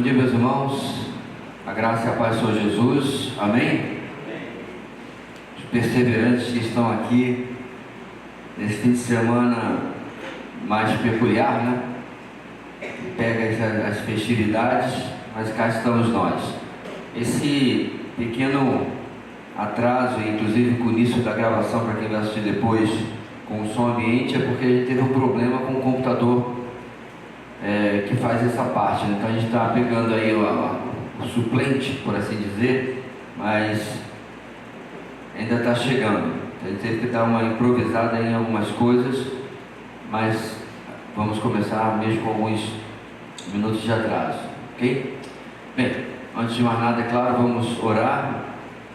Bom dia, meus irmãos, a graça e a paz do Senhor Jesus, amém? Os perseverantes que estão aqui nesse fim de semana mais peculiar, né? Pega as festividades, mas cá estamos nós. Esse pequeno atraso, inclusive com o início da gravação, para quem vai assistir depois, com o som ambiente, é porque a gente teve um problema com o computador que faz essa parte, né? Então a gente está pegando aí o suplente, por assim dizer, mas ainda está chegando. A gente teve que dar uma improvisada em algumas coisas, mas vamos começar mesmo com alguns minutos de atraso, ok? Bem, antes de mais nada, é claro, vamos orar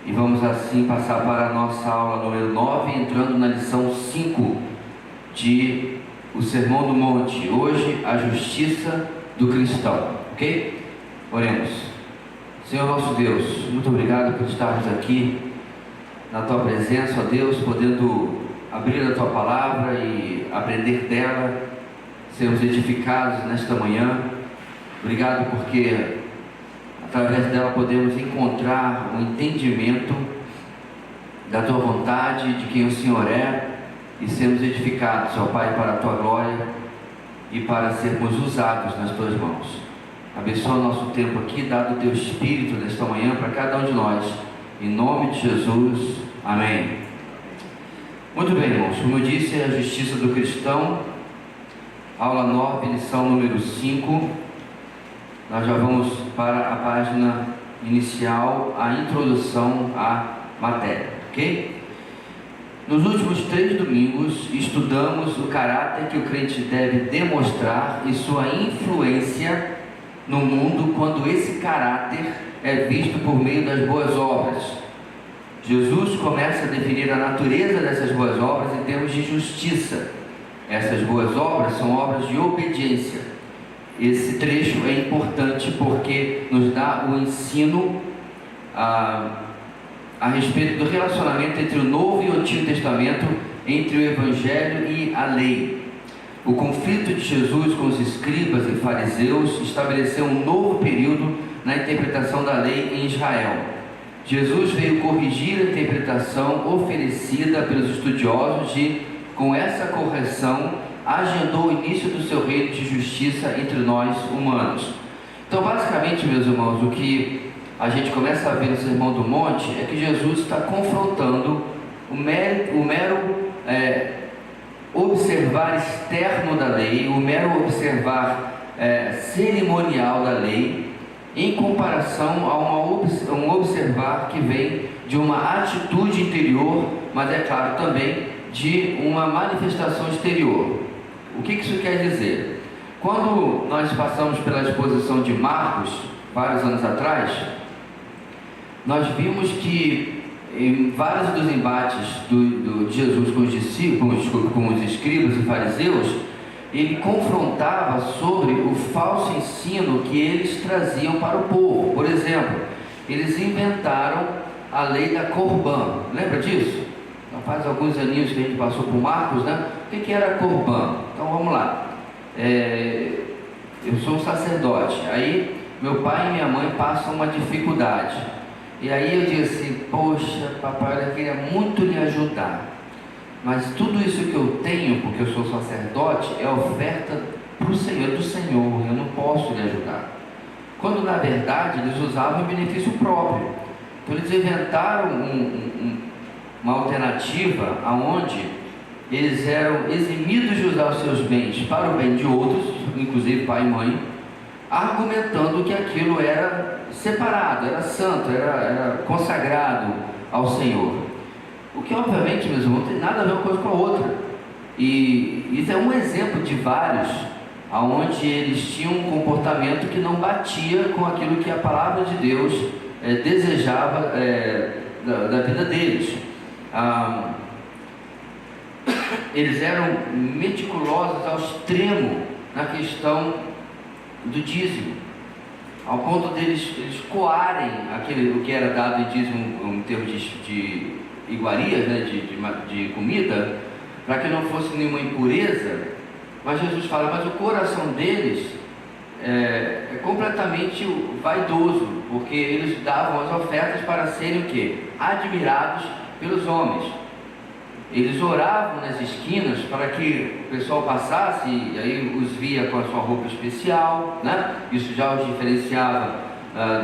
e vamos assim passar para a nossa aula número 9, entrando na lição 5 de o Sermão do Monte. Hoje, a justiça do cristão, ok? Oremos. Senhor nosso Deus, muito obrigado por estarmos aqui na Tua presença, ó Deus, podendo abrir a Tua palavra e aprender dela, sermos edificados nesta manhã. Obrigado porque através dela podemos encontrar o entendimento da Tua vontade, de quem o Senhor é, e sermos edificados, ó Pai, para a Tua glória e para sermos usados nas Tuas mãos. Abençoa o nosso tempo aqui, dado o Teu Espírito nesta manhã para cada um de nós, em nome de Jesus, amém. Muito bem, irmãos, como eu disse, é a justiça do cristão, aula 9, lição número 5. Nós já vamos para a página inicial, a introdução à matéria, ok? Nos últimos 3 domingos, estudamos o caráter que o crente deve demonstrar e sua influência no mundo quando esse caráter é visto por meio das boas obras. Jesus começa a definir a natureza dessas boas obras em termos de justiça. Essas boas obras são obras de obediência. Esse trecho é importante porque nos dá o ensino a respeito do relacionamento entre o Novo e o Antigo Testamento, entre o Evangelho e a lei. O conflito de Jesus com os escribas e fariseus estabeleceu um novo período na interpretação da lei em Israel. Jesus veio corrigir a interpretação oferecida pelos estudiosos e, com essa correção, agendou o início do seu reino de justiça entre nós humanos. Então, basicamente, meus irmãos, o que a gente começa a ver no Sermão do Monte é que Jesus está confrontando o mero observar externo da lei, o mero observar cerimonial da lei, em comparação a um observar que vem de uma atitude interior, mas é claro também de uma manifestação exterior. O que isso quer dizer? Quando nós passamos pela exposição de Marcos, vários anos atrás, nós vimos que em vários dos embates de Jesus com os discípulos, com os escribas e fariseus, ele confrontava sobre o falso ensino que eles traziam para o povo. Por exemplo, eles inventaram a lei da Corbã. Lembra disso? Então, faz alguns aninhos que a gente passou por Marcos, né? O que era a Corbã? Então vamos lá. Eu sou um sacerdote, aí meu pai e minha mãe passam uma dificuldade. E aí eu digo assim: poxa, papai, eu queria muito lhe ajudar, mas tudo isso que eu tenho, porque eu sou sacerdote, é oferta para o Senhor, do Senhor, eu não posso lhe ajudar. Quando na verdade eles usavam em benefício próprio. Então eles inventaram uma alternativa onde eles eram eximidos de usar os seus bens para o bem de outros, inclusive pai e mãe, argumentando que aquilo era separado, era santo, era consagrado ao Senhor. O que obviamente, meus irmãos, não tem nada a ver uma coisa com a outra. E isso é um exemplo de vários, onde eles tinham um comportamento que não batia com aquilo que a palavra de Deus desejava da vida deles. Eles eram meticulosos ao extremo na questão do dízimo, ao ponto deles coarem o que era dado em dízimo em termos de iguarias, né, de comida, para que não fosse nenhuma impureza. Mas Jesus fala, mas o coração deles é completamente vaidoso, porque eles davam as ofertas para serem o quê? Admirados pelos homens. Eles oravam nas esquinas para que o pessoal passasse e aí os via com a sua roupa especial, né? Isso já os diferenciava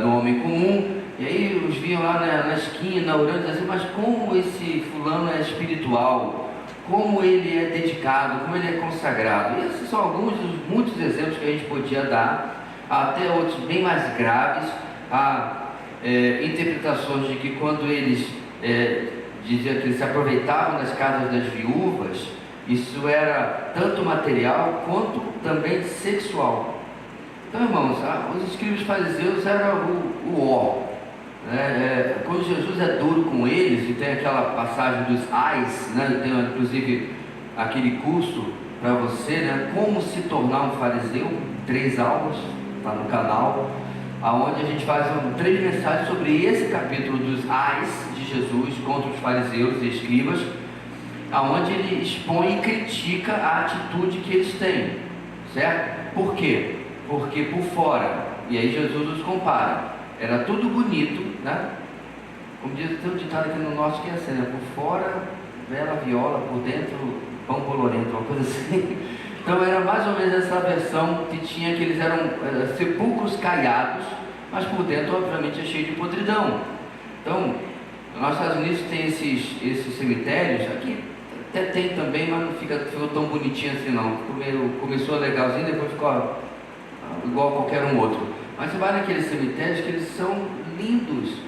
do homem comum. E aí os viam lá na esquina orando assim, mas como esse fulano é espiritual, como ele é dedicado, como ele é consagrado. E esses são alguns dos muitos exemplos que a gente podia dar, até outros bem mais graves. Há interpretações de que quando eles diziam que eles se aproveitavam das casas das viúvas, isso era tanto material quanto também sexual. Então, irmãos, os escribas fariseus eram o ó. Quando Jesus é duro com eles, e tem aquela passagem dos ais, né? Tem inclusive aquele curso para você, né? Como se tornar um fariseu, 3 aulas, está no canal, aonde a gente faz 3 mensagens sobre esse capítulo dos ais de Jesus contra os fariseus e escribas, aonde ele expõe e critica a atitude que eles têm, certo? Por quê? Porque por fora, e aí Jesus os compara, era tudo bonito, né? Como diz, tem um ditado aqui no norte que é assim, né? Por fora, bela viola, por dentro, pão bolorento, uma coisa assim. Então era mais ou menos essa versão que tinha, que eles eram sepulcros caiados, mas por dentro, obviamente, é cheio de podridão. Então, nos Estados Unidos tem esses cemitérios, aqui até tem também, mas não ficou tão bonitinho assim não. Começou legalzinho, depois ficou igual a qualquer um outro. Mas você vai naqueles cemitérios que eles são lindos,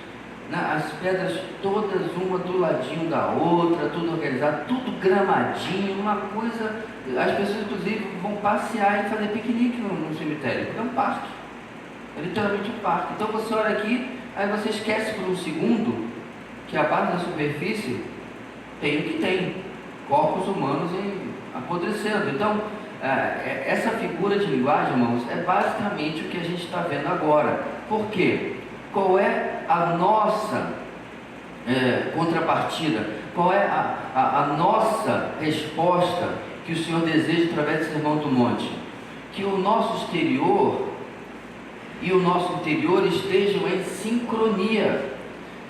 né? As pedras todas uma do ladinho da outra, tudo organizado, tudo gramadinho, uma coisa. As pessoas inclusive vão passear e fazer piquenique no cemitério, porque é um parque, é literalmente um parque. Então você olha aqui, aí você esquece por um segundo que abaixo da superfície tem o que tem, corpos humanos apodrecendo. Então essa figura de linguagem, irmãos, é basicamente o que a gente está vendo agora. Por quê? Qual é a nossa contrapartida? Qual é a nossa resposta que o Senhor deseja através do Sermão do Monte? Que o nosso exterior e o nosso interior estejam em sincronia,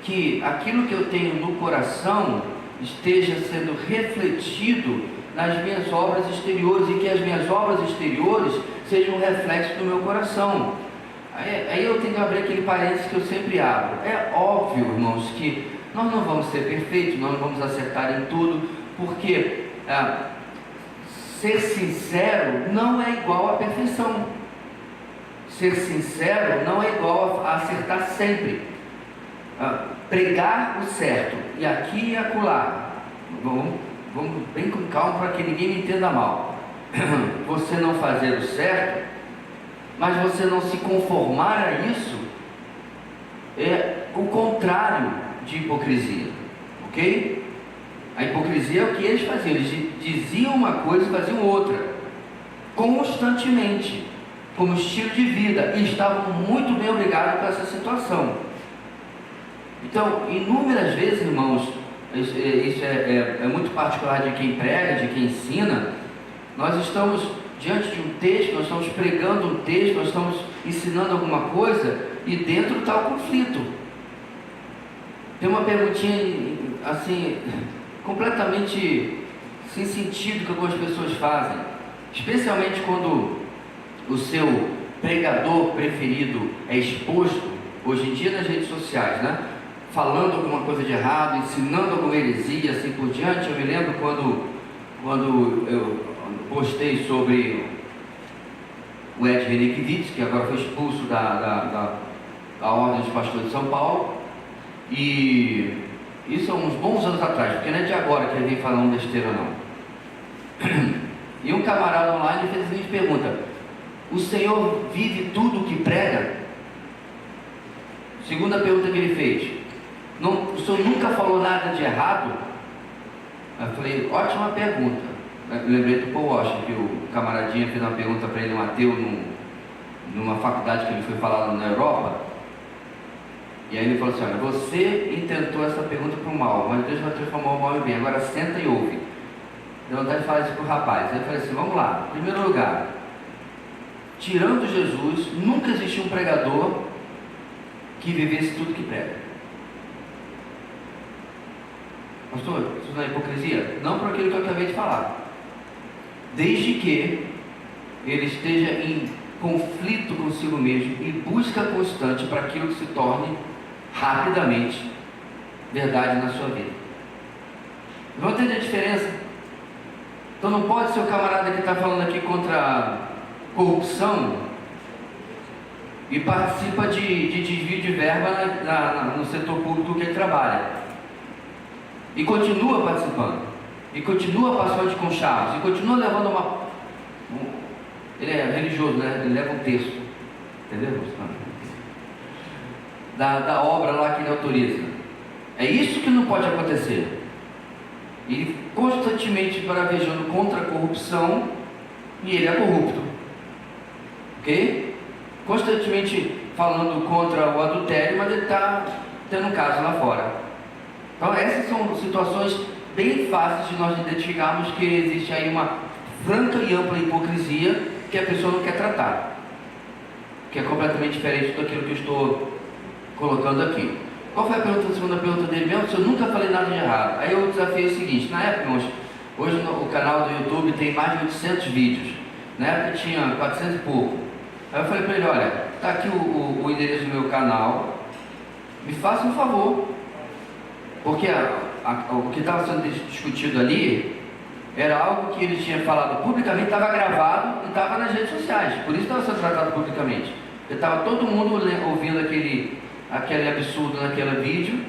que aquilo que eu tenho no coração esteja sendo refletido nas minhas obras exteriores, e que as minhas obras exteriores sejam um reflexo do meu coração. Aí eu tenho que abrir aquele parênteses que eu sempre abro. É óbvio, irmãos, que nós não vamos ser perfeitos, nós não vamos acertar em tudo, porque ser sincero não é igual à perfeição. Ser sincero não é igual a acertar sempre. Pregar o certo, e aqui e acolá, vamos bem com calma para que ninguém me entenda mal. Você não fazer o certo, mas você não se conformar a isso, é o contrário de hipocrisia, ok? A hipocrisia é o que eles faziam, eles diziam uma coisa e faziam outra, constantemente, como estilo de vida, e estavam muito bem obrigados com essa situação. Então, inúmeras vezes, irmãos, isso é muito particular de quem prega, de quem ensina. Nós estamos diante de um texto, nós estamos pregando um texto, nós estamos ensinando alguma coisa, e dentro está o conflito. Tem uma perguntinha assim, completamente sem sentido, que algumas pessoas fazem, especialmente quando o seu pregador preferido é exposto, hoje em dia nas redes sociais, né? Falando alguma coisa de errado, ensinando alguma heresia, assim por diante. Eu me lembro quando eu postei sobre o Ed Renekiewicz, que agora foi expulso da Ordem dos Pastores de São Paulo, e isso há uns bons anos atrás, porque não é de agora que ele vem falando besteira não. E um camarada online fez a seguinte pergunta: o Senhor vive tudo o que prega? Segunda pergunta que ele fez: o senhor nunca falou nada de errado? Eu falei, ótima pergunta. Eu lembrei do Paul Washer, que o camaradinha fez uma pergunta para ele, um ateu, numa faculdade que ele foi falar na Europa. E aí ele falou assim: olha, você intentou essa pergunta para o mal, mas Deus vai transformar o mal em bem, agora senta e ouve. Deu vontade de falar isso para o rapaz. Aí eu falei assim: vamos lá, em primeiro lugar, tirando Jesus, nunca existiu um pregador que vivesse tudo que prega. Pastor, isso não é hipocrisia? Não por aquilo que eu acabei de falar. Desde que ele esteja em conflito consigo mesmo e busca constante para aquilo que se torne rapidamente verdade na sua vida. Vão entender a diferença? Então não pode ser o camarada que está falando aqui contra a corrupção e participa de desvio de verba no setor público que ele trabalha. E continua participando, e continua passando de conchavos, e continua levando ele é religioso, né? Ele leva um texto, entendeu? Da obra lá que ele autoriza. É isso que não pode acontecer. Ele constantemente bravejando contra a corrupção, e ele é corrupto, ok? Constantemente falando contra o adultério, mas ele está tendo um caso lá fora. Então essas são situações bem fáceis de nós identificarmos que existe aí uma franca e ampla hipocrisia que a pessoa não quer tratar, que é completamente diferente daquilo que eu estou colocando aqui. Qual foi a segunda pergunta dele mesmo? Se eu nunca falei nada de errado. Aí eu desafiei o seguinte: na época, hoje o canal do YouTube tem mais de 800 vídeos, na época tinha 400 e pouco. Aí eu falei para ele: olha, está aqui o endereço do meu canal, me faça um favor, porque o que estava sendo discutido ali era algo que ele tinha falado publicamente, estava gravado e estava nas redes sociais, por isso estava sendo tratado publicamente, porque estava todo mundo ouvindo aquele absurdo naquele vídeo,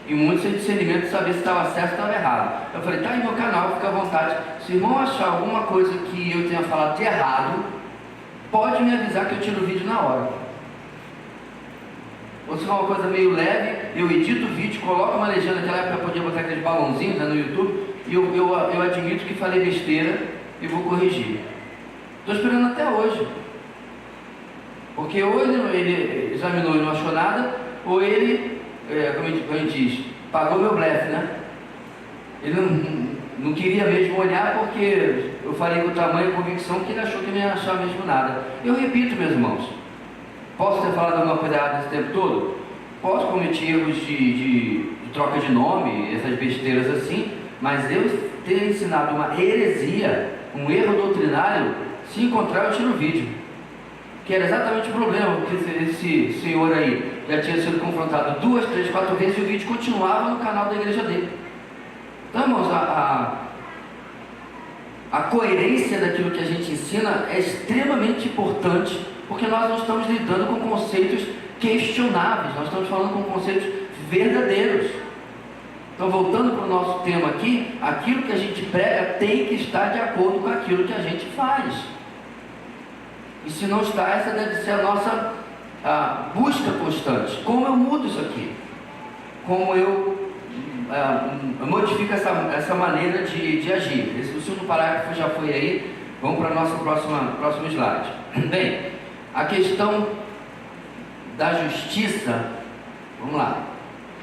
e muitos sem discernimento de saber se estava certo ou estava errado. Eu falei: tá aí meu canal, fica à vontade, se o irmão achar alguma coisa que eu tenha falado de errado, pode me avisar que eu tiro o vídeo na hora. Ou se for uma coisa meio leve, eu edito o vídeo, coloco uma legenda. Naquela época eu podia botar aqueles balãozinhos, né, no YouTube, e eu admito que falei besteira e vou corrigir. Estou esperando até hoje, porque ou ele examinou e não achou nada, ou ele, como a gente diz, pagou meu blefe, né? Ele não queria mesmo olhar, porque eu falei com tamanho e convicção que ele achou que não ia achar mesmo nada. Eu repito, meus irmãos, posso ter falado alguma coisa errada esse tempo todo? Posso cometer erros de troca de nome, essas besteiras assim, mas eu ter ensinado uma heresia, um erro doutrinário, se encontrar eu tiro o vídeo. Que era exatamente o problema, porque esse senhor aí já tinha sido confrontado 2, 3, 4 vezes e o vídeo continuava no canal da igreja dele. Então, irmãos, a coerência daquilo que a gente ensina é extremamente importante, porque nós não estamos lidando com conceitos questionáveis, nós estamos falando com conceitos verdadeiros. Então, voltando para o nosso tema aqui, aquilo que a gente prega tem que estar de acordo com aquilo que a gente faz. E se não está, essa deve ser a nossa busca constante. Como eu mudo isso aqui? Como eu modifico essa maneira de agir? O segundo parágrafo já foi aí. Vamos para o nosso próximo slide. Bem, a questão da justiça. Vamos lá.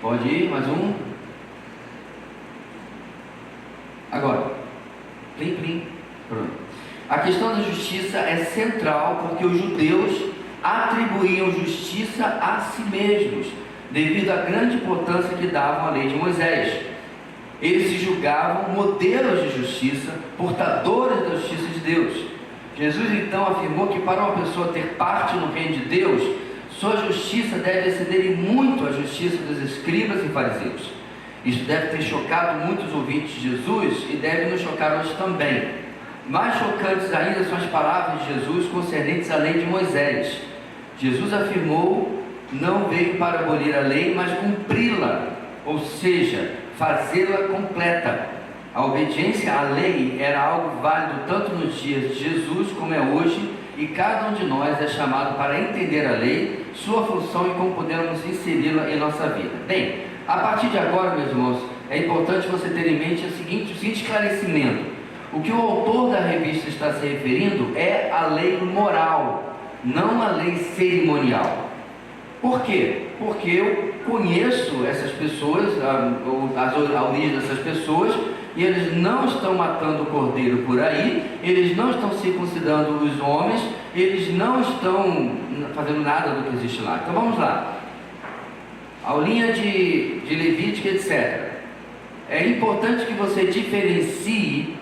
Pode ir, mais um. Agora. Plim, plim. Pronto. A questão da justiça é central porque os judeus atribuíam justiça a si mesmos, devido à grande importância que davam à lei de Moisés. Eles se julgavam modelos de justiça, portadores da justiça de Deus. Jesus então afirmou que para uma pessoa ter parte no reino de Deus, sua justiça deve exceder muito a justiça dos escribas e fariseus. Isso deve ter chocado muitos ouvintes de Jesus e deve nos chocar hoje também. Mais chocantes ainda são as palavras de Jesus concernentes à lei de Moisés. Jesus afirmou: não veio para abolir a lei, mas cumpri-la, ou seja, fazê-la completa. A obediência à lei era algo válido tanto nos dias de Jesus como é hoje, e cada um de nós é chamado para entender a lei, sua função e como podemos inseri-la em nossa vida. Bem, a partir de agora, meus irmãos, é importante você ter em mente o seguinte esclarecimento. O que o autor da revista está se referindo é a lei moral, não a lei cerimonial. Por quê? Porque eu conheço essas pessoas, a origem dessas pessoas, e eles não estão matando o cordeiro por aí, eles não estão circuncidando os homens, eles não estão fazendo nada do que existe lá. Então vamos lá. Aulinha de Levítico, etc. É importante que você diferencie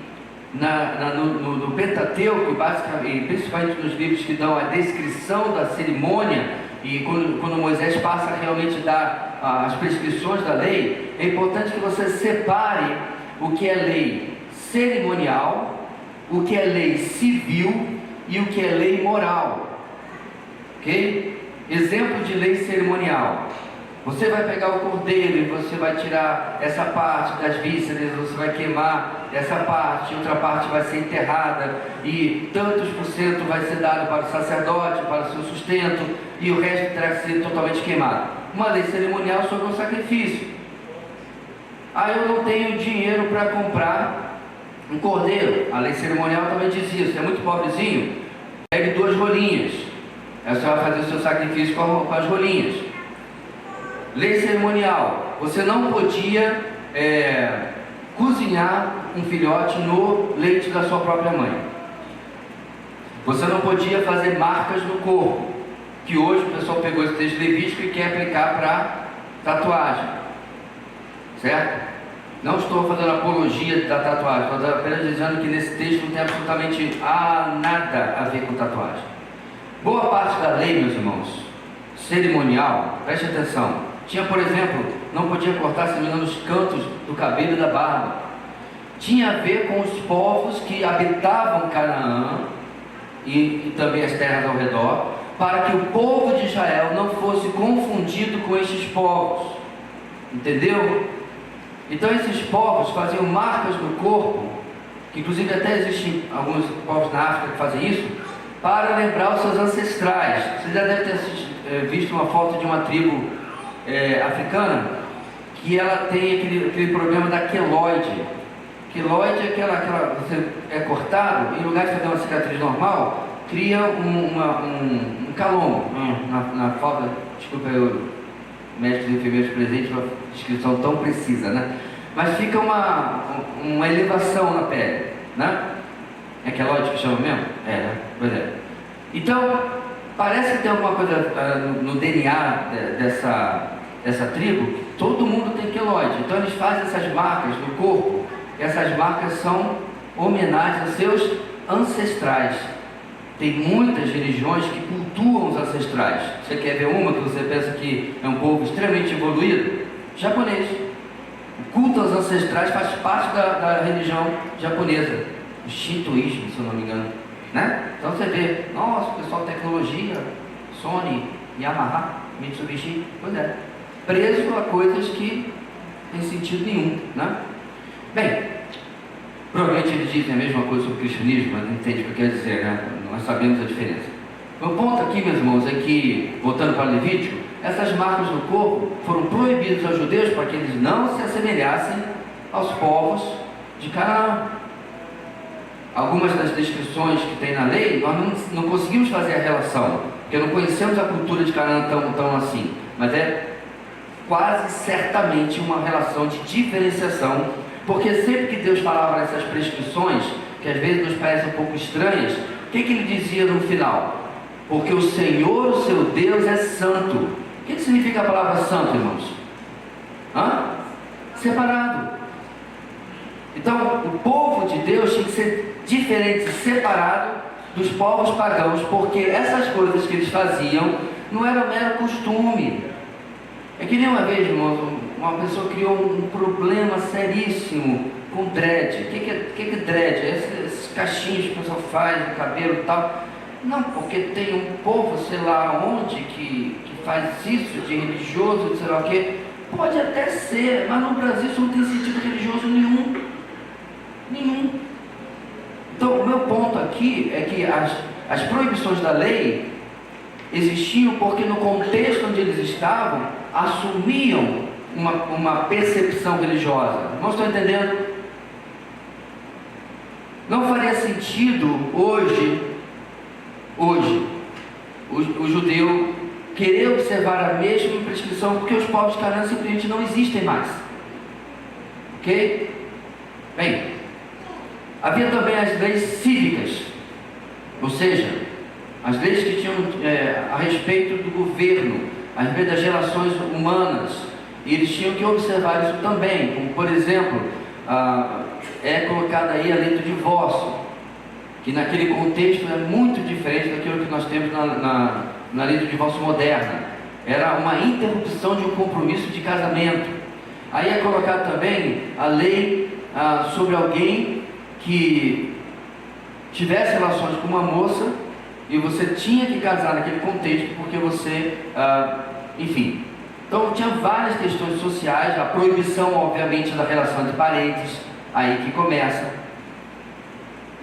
no Pentateuco, basicamente, principalmente nos livros que dão a descrição da cerimônia, e quando Moisés passa a realmente dar as prescrições da lei, é importante que você separe o que é lei cerimonial, o que é lei civil e o que é lei moral. Ok? Exemplo de lei cerimonial: você vai pegar o cordeiro e você vai tirar essa parte das vísceras, você vai queimar essa parte, outra parte vai ser enterrada, e tantos por cento vai ser dado para o sacerdote, para o seu sustento, e o resto terá que ser totalmente queimado. Uma lei cerimonial sobre um sacrifício. Eu não tenho dinheiro para comprar um cordeiro. A lei cerimonial também diz isso: é muito pobrezinho, pegue 2 rolinhas, aí você vai fazer o seu sacrifício com as rolinhas. Lei cerimonial: você não podia cozinhar um filhote no leite da sua própria mãe. Você não podia fazer marcas no corpo, que hoje o pessoal pegou esse texto levítico e quer aplicar para tatuagem, certo? Não estou fazendo apologia da tatuagem, estou apenas dizendo que nesse texto não tem absolutamente nada a ver com tatuagem. Boa parte da lei, meus irmãos, cerimonial, preste atenção, tinha, por exemplo, não podia cortar, se não me engano, os cantos do cabelo e da barba. Tinha a ver com os povos que habitavam Canaã e também as terras ao redor, para que o povo de Israel não fosse confundido com estes povos. Entendeu? Então esses povos faziam marcas no corpo, que inclusive até existem alguns povos na África que fazem isso, para lembrar os seus ancestrais. Você já deve ter visto uma foto de uma tribo africana, que ela tem aquele problema da queloide. Queloide é aquela você é cortado, em lugar de fazer uma cicatriz normal, cria um calombo na falta. Desculpa eu, médicos e enfermeiros presentes, uma descrição tão precisa, né? Mas fica uma elevação na pele, né? É queloide que chama mesmo? Né? Pois é. Então, parece que tem alguma coisa no DNA dessa tribo. Todo mundo tem queloide. Então eles fazem essas marcas no corpo. Essas marcas são homenagens aos seus ancestrais. Tem muitas religiões que cultuam os ancestrais. Você quer ver uma que você pensa que é um povo extremamente evoluído? Japonês. O culto aos ancestrais faz parte da religião japonesa, o shintoísmo, se eu não me engano, né? Então você vê, nossa, o pessoal tecnologia, Sony, Yamaha, Mitsubishi, pois é, preso a coisas que não tem sentido nenhum, né? Bem, provavelmente eles dizem a mesma coisa sobre o cristianismo, mas não entende o que quer dizer, né? Nós sabemos a diferença. Meu ponto aqui, meus irmãos, é que, voltando para Levítico, essas marcas no corpo foram proibidas aos judeus para que eles não se assemelhassem aos povos de Canaã. Algumas das descrições que tem na lei, nós não conseguimos fazer a relação, porque não conhecemos a cultura de Canaã tão assim, mas é quase certamente uma relação de diferenciação, porque sempre que Deus falava essas prescrições, que às vezes nos parecem um pouco estranhas, o que ele dizia no final? Porque o Senhor, o seu Deus, é santo. O que significa a palavra santo, irmãos? Separado. Então, o povo de Deus tinha que ser diferente, separado dos povos pagãos, porque essas coisas que eles faziam não era mero costume. É que nem uma vez, irmãos, uma pessoa criou um problema seríssimo com dread. O que é dread? Esses cachinhos que o pessoal faz no cabelo e tal. Não, porque tem um povo, sei lá onde, que faz isso de religioso, de sei lá o quê. Pode até ser, mas no Brasil isso não tem sentido religioso nenhum. Então, o meu ponto aqui é que as proibições da lei existiam porque no contexto onde eles estavam, assumiam uma percepção religiosa. Não estou entendendo? Não faria sentido hoje o judeu querer observar a mesma prescrição, porque os povos canaãs simplesmente não existem mais. Ok? Bem, havia também as leis cívicas, ou seja, as leis que tinham a respeito do governo, a respeito das relações humanas, e eles tinham que observar isso também, como por exemplo, é colocada aí a lei do divórcio, que naquele contexto é muito diferente daquilo que nós temos na lei do divórcio moderna. Era uma interrupção de um compromisso de casamento. Aí é colocado também a lei sobre alguém que tivesse relações com uma moça e você tinha que casar naquele contexto porque você, enfim. Então tinha várias questões sociais, a proibição obviamente da relação de parentes, aí que começa.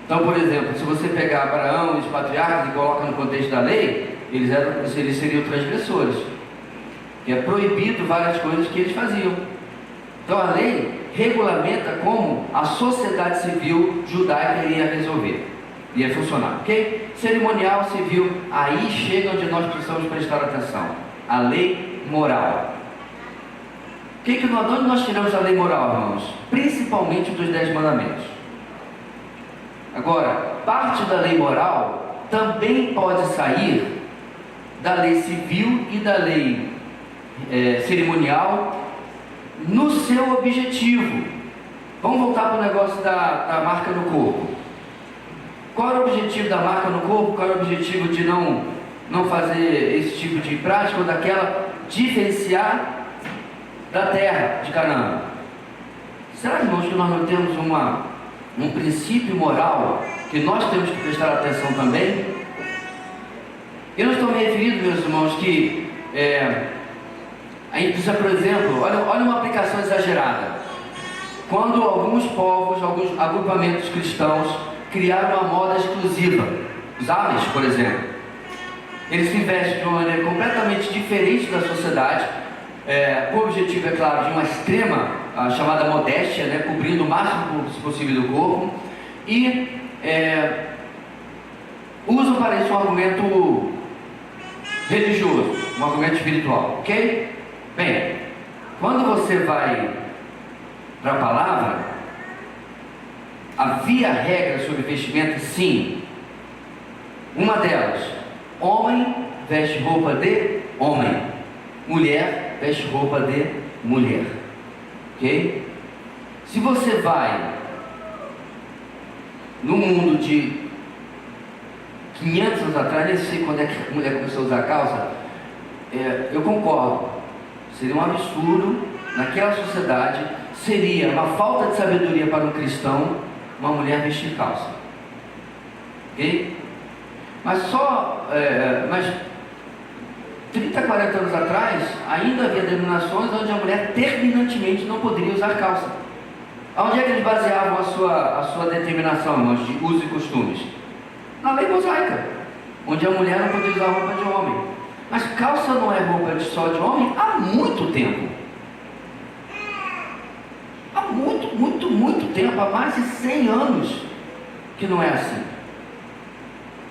Então, por exemplo, se você pegar Abraão e os patriarcas e coloca no contexto da lei, eles seriam transgressores, que é proibido várias coisas que eles faziam. Então a lei regulamenta como a sociedade civil judaica iria resolver, ia funcionar, ok? Cerimonial, civil, aí chega onde nós precisamos prestar atenção, a lei moral. De onde nós tiramos a lei moral, irmãos? Principalmente dos 10 mandamentos. Agora, parte da lei moral também pode sair da lei civil e da lei cerimonial no seu objetivo. Vamos voltar para o negócio da marca no corpo. Qual era o objetivo da marca no corpo? Qual era o objetivo de não fazer esse tipo de prática ou daquela? Diferenciar da terra de Canaã. Será, irmãos, que nós não temos um princípio moral que nós temos que prestar atenção também? Eu não estou me referindo, meus irmãos, que a gente precisa, por exemplo, olha uma aplicação exagerada. Quando alguns povos, alguns agrupamentos cristãos criaram uma moda exclusiva, os Amish, por exemplo, eles se vestem de uma maneira completamente diferente da sociedade, com o objetivo, é claro, de uma extrema chamada modéstia, né, cobrindo o máximo possível do corpo, e usam para isso um argumento religioso, um argumento espiritual, ok? Bem, quando você vai para a palavra, havia regras sobre vestimenta, sim. Uma delas, homem veste roupa de homem, mulher veste roupa de mulher, ok? Se você vai no mundo de 500 anos atrás, nem sei quando é que a mulher começou a usar calça, eu concordo, seria um absurdo, naquela sociedade, seria uma falta de sabedoria para um cristão, uma mulher vestir calça, ok? Mas 30, 40 anos atrás, ainda havia denominações onde a mulher terminantemente não poderia usar calça. Onde é que eles baseavam a sua determinação, irmãos, de uso e costumes? Na lei mosaica, onde a mulher não podia usar roupa de homem. Mas calça não é roupa só de homem há muito tempo. Há muito tempo, há mais de 100 anos que não é assim.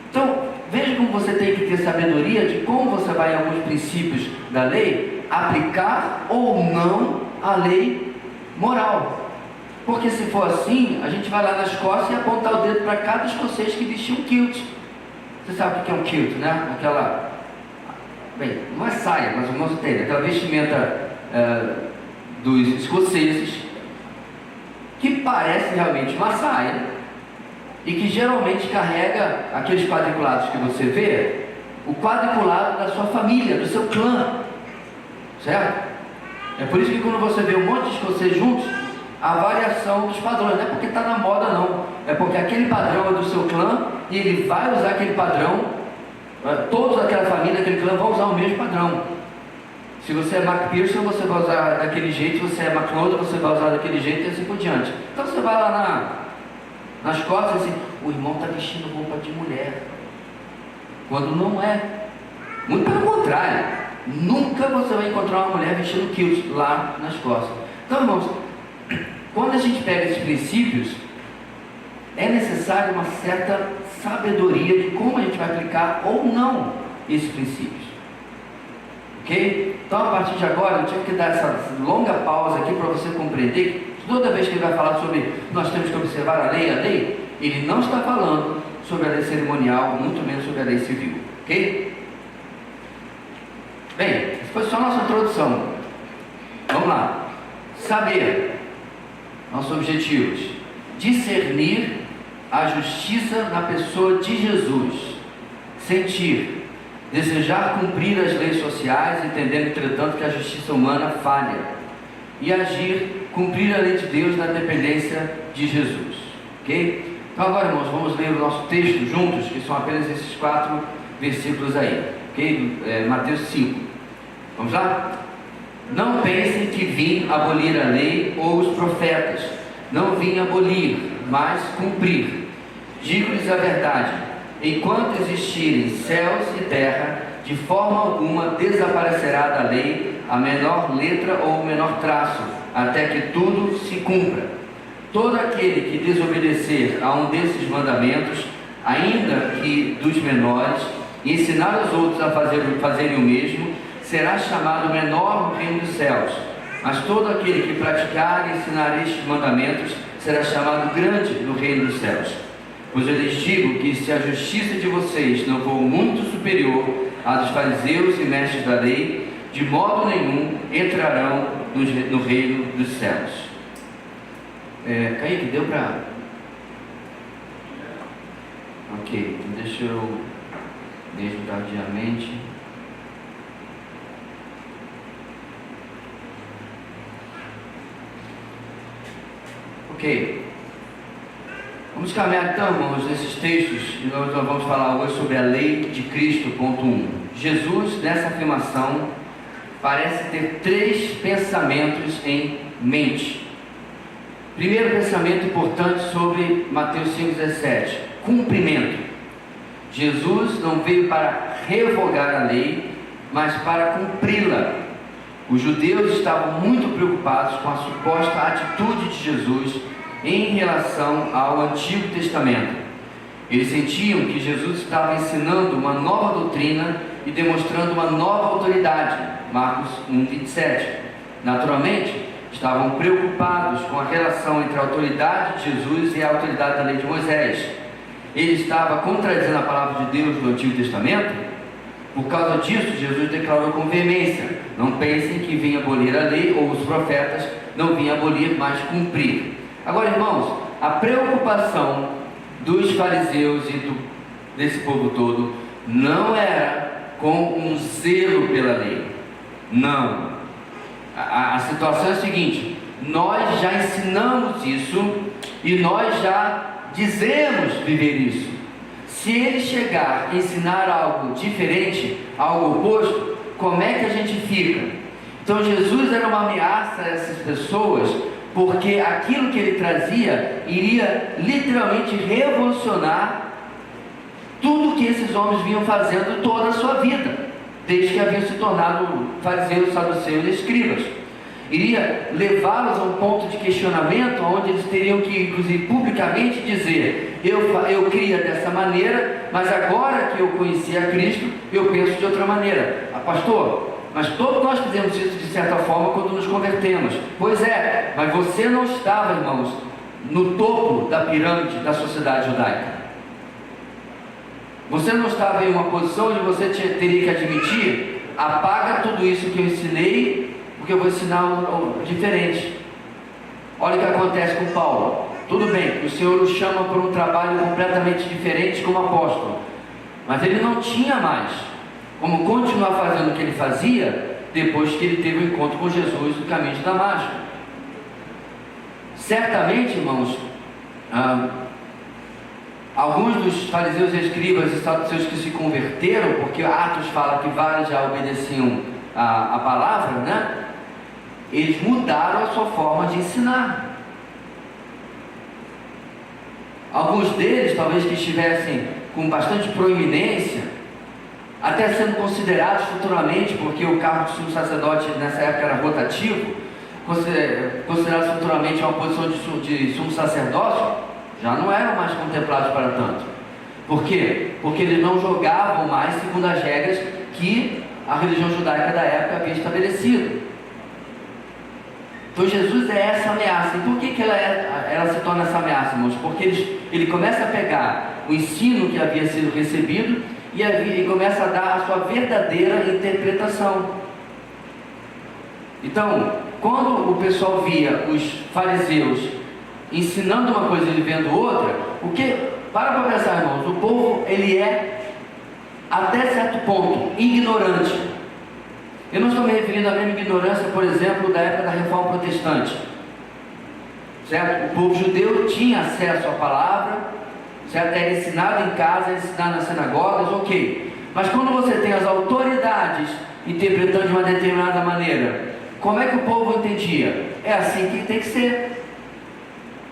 Então, veja como você tem que ter sabedoria de como você vai, em alguns princípios da lei, aplicar ou não a lei moral. Porque se for assim, a gente vai lá na Escócia e apontar o dedo para cada escocês que vestia um kilt. Você sabe o que é um kilt, né? Bem, não é saia, mas o irmão entende, aquela vestimenta dos escoceses, que parece realmente uma saia, e que geralmente carrega aqueles quadriculados que você vê, o quadriculado da sua família, do seu clã, certo? É por isso que quando você vê um monte de escoceses juntos, a variação dos padrões, não é porque está na moda não, é porque aquele padrão é do seu clã, e ele vai usar aquele padrão, todos daquela família, daquele clã vão usar o mesmo padrão. Se você é MacPherson, você vai usar daquele jeito, se você é MacLeod, você vai usar daquele jeito e assim por diante. Então você vai lá nas costas e assim, o irmão está vestindo roupa de mulher, quando não é. Muito pelo contrário, nunca você vai encontrar uma mulher vestindo kilt lá nas costas. Então, irmãos, quando a gente pega esses princípios, é necessário uma certa sabedoria de como a gente vai aplicar ou não esses princípios. ok? Então, a partir de agora, eu tive que dar essa longa pausa aqui para você compreender que toda vez que ele vai falar sobre nós temos que observar a lei, ele não está falando sobre a lei cerimonial, muito menos sobre a lei civil, ok? Bem, essa foi só a nossa introdução. Vamos lá. Saber, nossos objetivos: discernir a justiça na pessoa de Jesus, sentir, desejar cumprir as leis sociais, entendendo, entretanto, que a justiça humana falha, e agir, cumprir a lei de Deus na dependência de Jesus, ok? Então agora, irmãos, vamos ler o nosso texto juntos, que são apenas esses 4 versículos aí, ok? Mateus 5, vamos lá? Não pensem que vim abolir a lei ou os profetas. Não vim abolir, mas cumprir. Digo-lhes a verdade: enquanto existirem céus e terra, de forma alguma desaparecerá da lei a menor letra ou o menor traço, até que tudo se cumpra. Todo aquele que desobedecer a um desses mandamentos, ainda que dos menores, e ensinar os outros a fazerem o mesmo, será chamado menor no reino dos céus. Mas todo aquele que praticar e ensinar estes mandamentos será chamado grande no reino dos céus. Pois eu lhes digo que se a justiça de vocês não for muito superior à dos fariseus e mestres da lei, de modo nenhum entrarão no reino dos céus. Kaique, deu para... Ok, deixa eu... Desde tardiamente... Ok, vamos caminhar então, irmãos, nesses textos, e nós vamos falar hoje sobre a lei de Cristo, ponto 1. Jesus, nessa afirmação, parece ter 3 pensamentos em mente. Primeiro pensamento importante sobre Mateus 5,17, cumprimento. Jesus não veio para revogar a lei, mas para cumpri-la. Os judeus estavam muito preocupados com a suposta atitude de Jesus em relação ao Antigo Testamento. Eles sentiam que Jesus estava ensinando uma nova doutrina e demonstrando uma nova autoridade. Marcos 1,27. Naturalmente, estavam preocupados com a relação entre a autoridade de Jesus e a autoridade da lei de Moisés. Ele estava contradizendo a palavra de Deus do Antigo Testamento. Por causa disso, Jesus declarou com veemência: não pensem que vim abolir a lei ou os profetas. Não vim abolir, mas cumprir. Agora, irmãos, a preocupação dos fariseus e desse povo todo não era com um zelo pela lei. Não. A situação é a seguinte: nós já ensinamos isso e nós já dizemos viver isso. Se ele chegar a ensinar algo diferente, algo oposto, como é que a gente fica? Então Jesus era uma ameaça a essas pessoas, porque aquilo que ele trazia iria literalmente revolucionar tudo que esses homens vinham fazendo toda a sua vida, desde que haviam se tornado fariseus, saduceus e escribas. Iria levá-los a um ponto de questionamento, onde eles teriam que, inclusive, publicamente dizer: eu cria dessa maneira, mas agora que eu conheci a Cristo, eu penso de outra maneira. Pastor, mas todos nós fizemos isso de certa forma quando nos convertemos. Pois é, mas você não estava, irmãos, no topo da pirâmide da sociedade judaica. Você não estava em uma posição onde você teria que admitir: apaga tudo isso que eu ensinei, porque eu vou ensinar algo diferente. Olha o que acontece com Paulo. Tudo bem, o Senhor o chama por um trabalho completamente diferente como apóstolo, mas ele não tinha mais como continuar fazendo o que ele fazia depois que ele teve o encontro com Jesus no caminho de Damasco. Certamente, irmãos, alguns dos fariseus e escribas e saduceus que se converteram, porque Atos fala que vários já obedeciam a palavra, né? Eles mudaram a sua forma de ensinar. Alguns deles, talvez que estivessem com bastante proeminência, até sendo considerados futuramente, porque o cargo de sumo sacerdote nessa época era rotativo, considerados futuramente uma posição de sumo sacerdócio, já não eram mais contemplados para tanto. Por quê? Porque eles não jogavam mais segundo as regras que a religião judaica da época havia estabelecido. Então Jesus é essa ameaça. E por que ela se torna essa ameaça, irmãos? Porque ele começa a pegar o ensino que havia sido recebido e começa a dar a sua verdadeira interpretação. Então, quando o pessoal via os fariseus ensinando uma coisa e vivendo outra, para pensar, irmãos, o povo, ele é, até certo ponto, ignorante. Eu não estou me referindo à mesma ignorância, por exemplo, da época da Reforma Protestante, certo? O povo judeu tinha acesso à palavra, certo? Era ensinado em casa, era ensinado nas sinagogas, ok. Mas quando você tem as autoridades interpretando de uma determinada maneira, como é que o povo entendia? É assim que tem que ser.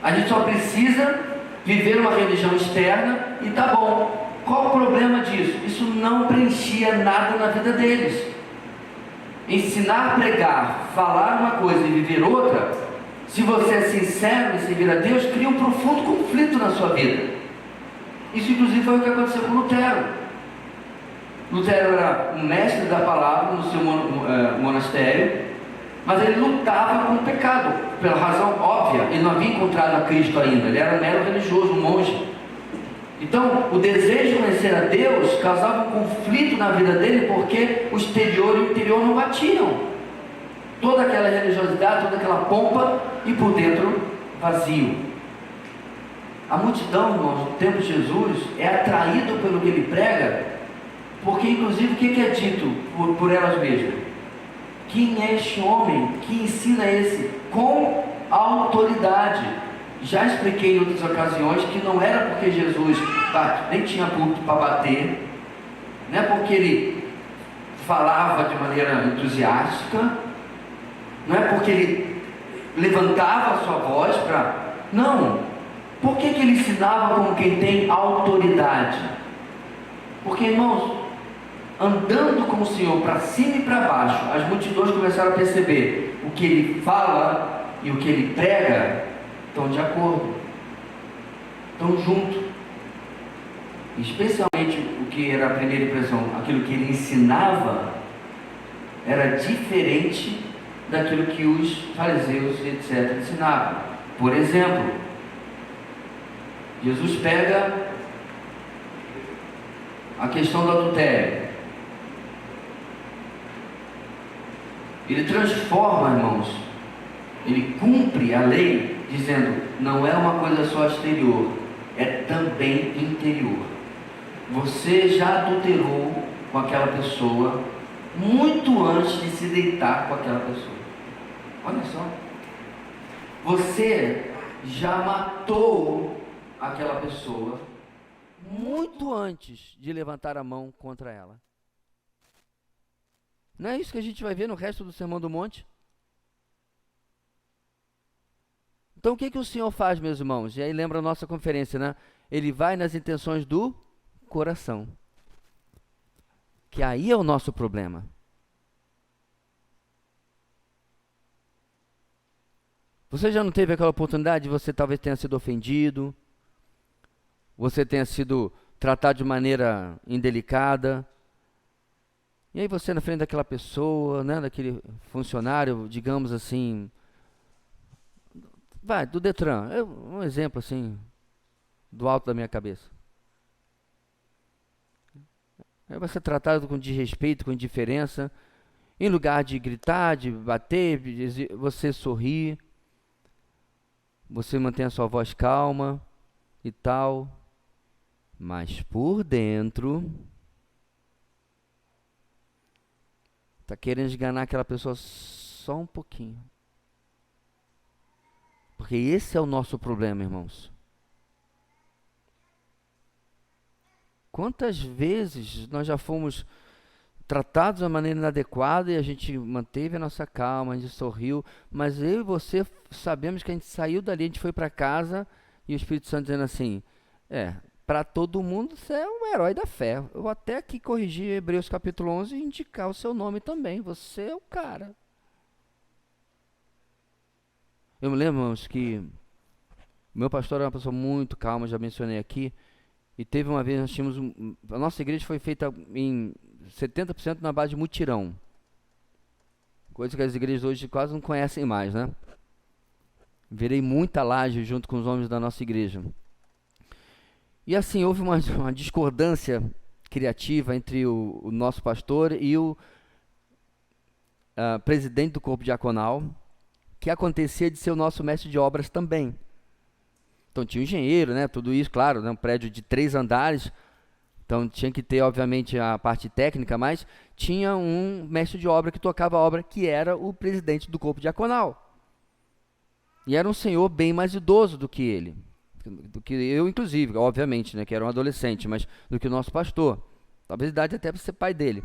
A gente só precisa viver uma religião externa e tá bom. Qual o problema disso? Isso não preenchia nada na vida deles. Ensinar, pregar, falar uma coisa e viver outra, se você é sincero em servir a Deus, cria um profundo conflito na sua vida. Isso inclusive foi o que aconteceu com Lutero. Lutero era um mestre da palavra no seu monastério, mas ele lutava com o pecado, pela razão óbvia. Ele não havia encontrado a Cristo ainda, ele era um mero religioso, um monge. Então, o desejo de conhecer a Deus causava um conflito na vida dele, porque o exterior e o interior não batiam. Toda aquela religiosidade, toda aquela pompa, e por dentro vazio. A multidão, irmãos, no tempo de Jesus, é atraída pelo que ele prega, porque inclusive o que é dito por elas mesmas? Quem é este homem que ensina esse com autoridade? Já expliquei em outras ocasiões que não era porque Jesus nem tinha púlpito para bater, não é porque ele falava de maneira entusiástica, não é porque ele levantava a sua voz para... Não. Por que ele ensinava como quem tem autoridade? Porque, irmãos, andando com o Senhor para cima e para baixo, as multidões começaram a perceber o que ele fala e o que ele prega estão de acordo, estão juntos. Especialmente o que era a primeira impressão, aquilo que ele ensinava era diferente daquilo que os fariseus, etc., ensinavam. Por exemplo, Jesus pega a questão do adultério. Ele transforma, irmãos, ele cumpre a lei, dizendo, não é uma coisa só exterior, é também interior. Você já adulterou com aquela pessoa muito antes de se deitar com aquela pessoa. Olha só. Você já matou aquela pessoa muito antes de levantar a mão contra ela. Não é isso que a gente vai ver no resto do Sermão do Monte? Então o que o Senhor faz, meus irmãos? E aí lembra a nossa conferência, né? Ele vai nas intenções do coração. Que aí é o nosso problema. Você já não teve aquela oportunidade de você talvez tenha sido ofendido, você tenha sido tratado de maneira indelicada, e aí você na frente daquela pessoa, né, daquele funcionário, digamos assim, do Detran, um exemplo assim, do alto da minha cabeça. Aí você é tratado com desrespeito, com indiferença, em lugar de gritar, de bater, você sorri, você mantém a sua voz calma e tal, mas por dentro está querendo enganar aquela pessoa só um pouquinho. Porque esse é o nosso problema, irmãos. Quantas vezes nós já fomos tratados de uma maneira inadequada e a gente manteve a nossa calma, a gente sorriu, mas eu e você sabemos que a gente saiu dali, a gente foi para casa e o Espírito Santo dizendo assim, para todo mundo você é um herói da fé. Eu até aqui corrigi Hebreus capítulo 11 e indicar o seu nome também, você é o cara. Eu me lembro, irmãos, que meu pastor era uma pessoa muito calma, já mencionei aqui, e teve uma vez, nós tínhamos a nossa igreja foi feita em 70% na base de mutirão. Coisa que as igrejas hoje quase não conhecem mais, né? Virei muita laje junto com os homens da nossa igreja. E assim, houve uma discordância criativa entre o nosso pastor e o presidente do corpo diaconal, que acontecia de ser o nosso mestre de obras também. Então tinha um engenheiro, né? Tudo isso, claro, né? Um prédio de 3 andares, então tinha que ter, obviamente, a parte técnica, mas tinha um mestre de obra que tocava a obra, que era o presidente do corpo diaconal. E era um senhor bem mais idoso do que ele, do que eu, inclusive, obviamente, né? Que era um adolescente, mas do que o nosso pastor. Talvez idade até para ser pai dele.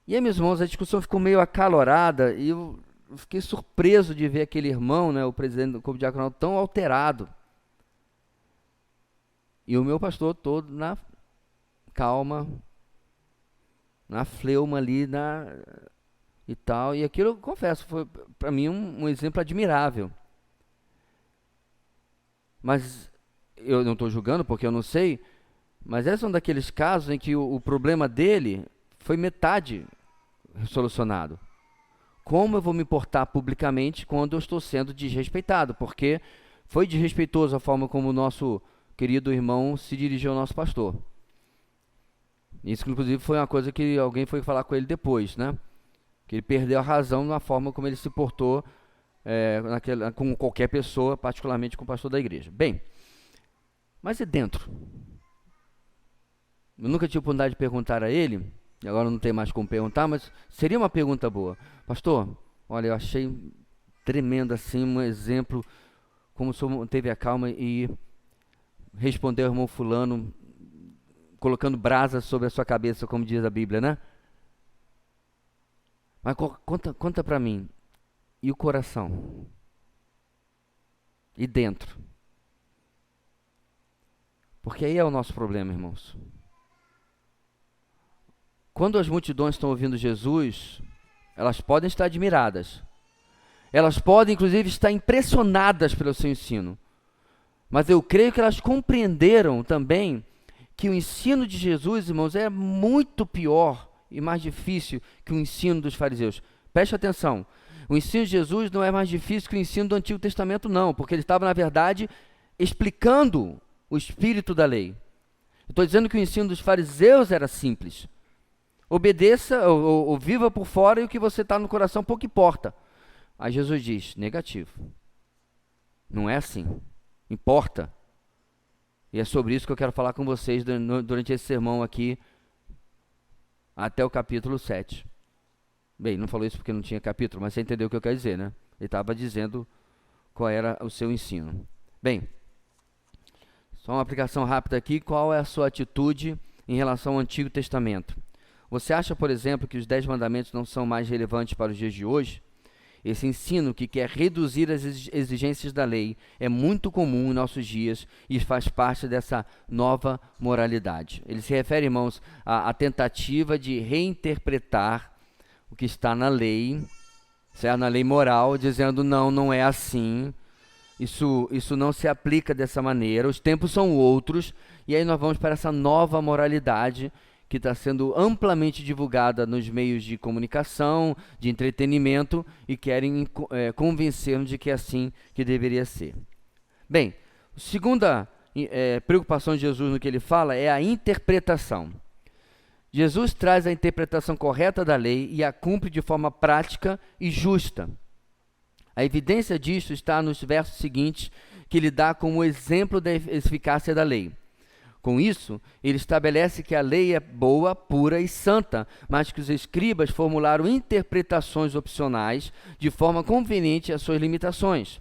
E aí, meus irmãos, a discussão ficou meio acalorada e eu fiquei surpreso de ver aquele irmão, né? O presidente do corpo diaconal, tão alterado. E o meu pastor todo na calma, na fleuma ali, e tal. E aquilo, eu confesso, foi para mim um exemplo admirável. Mas eu não estou julgando porque eu não sei, mas esse é um daqueles casos em que o problema dele foi metade solucionado. Como eu vou me portar publicamente quando eu estou sendo desrespeitado? Porque foi desrespeitoso a forma como o nosso querido irmão se dirigiu ao nosso pastor. Isso, inclusive, foi uma coisa que alguém foi falar com ele depois, né? Que ele perdeu a razão na forma como ele se portou com qualquer pessoa, particularmente com o pastor da igreja. Bem, mas e dentro? Eu nunca tive oportunidade de perguntar a ele, e agora não tem mais como perguntar, mas seria uma pergunta boa. Pastor, olha, eu achei tremendo assim, um exemplo, como o senhor teve a calma e respondeu ao irmão fulano, colocando brasa sobre a sua cabeça, como diz a Bíblia, né? Mas conta para mim, e o coração? E dentro? Porque aí é o nosso problema, irmãos. Quando as multidões estão ouvindo Jesus, elas podem estar admiradas. Elas podem, inclusive, estar impressionadas pelo seu ensino. Mas eu creio que elas compreenderam também que o ensino de Jesus, irmãos, é muito pior e mais difícil que o ensino dos fariseus. Preste atenção, o ensino de Jesus não é mais difícil que o ensino do Antigo Testamento, não, porque ele estava, na verdade, explicando o espírito da lei. Estou dizendo que o ensino dos fariseus era simples. Obedeça ou viva por fora e o que você está no coração pouco importa. Aí Jesus diz, negativo. Não é assim. Importa. E é sobre isso que eu quero falar com vocês durante esse sermão aqui, até o capítulo 7. Bem, não falou isso porque não tinha capítulo, mas você entendeu o que eu quero dizer, né? Ele estava dizendo qual era o seu ensino. Bem, só uma aplicação rápida aqui. Qual é a sua atitude em relação ao Antigo Testamento? Você acha, por exemplo, que os 10 mandamentos não são mais relevantes para os dias de hoje? Esse ensino que quer reduzir as exigências da lei é muito comum em nossos dias e faz parte dessa nova moralidade. Ele se refere, irmãos, à tentativa de reinterpretar o que está na lei, certo? Na lei moral, dizendo não é assim, isso não se aplica dessa maneira, os tempos são outros, e aí nós vamos para essa nova moralidade que está sendo amplamente divulgada nos meios de comunicação, de entretenimento, e querem convencer-nos de que é assim que deveria ser. Bem, a segunda preocupação de Jesus no que ele fala é a interpretação. Jesus traz a interpretação correta da lei e a cumpre de forma prática e justa. A evidência disso está nos versos seguintes, que ele dá como exemplo da eficácia da lei. Com isso, ele estabelece que a lei é boa, pura e santa, mas que os escribas formularam interpretações opcionais de forma conveniente às suas limitações.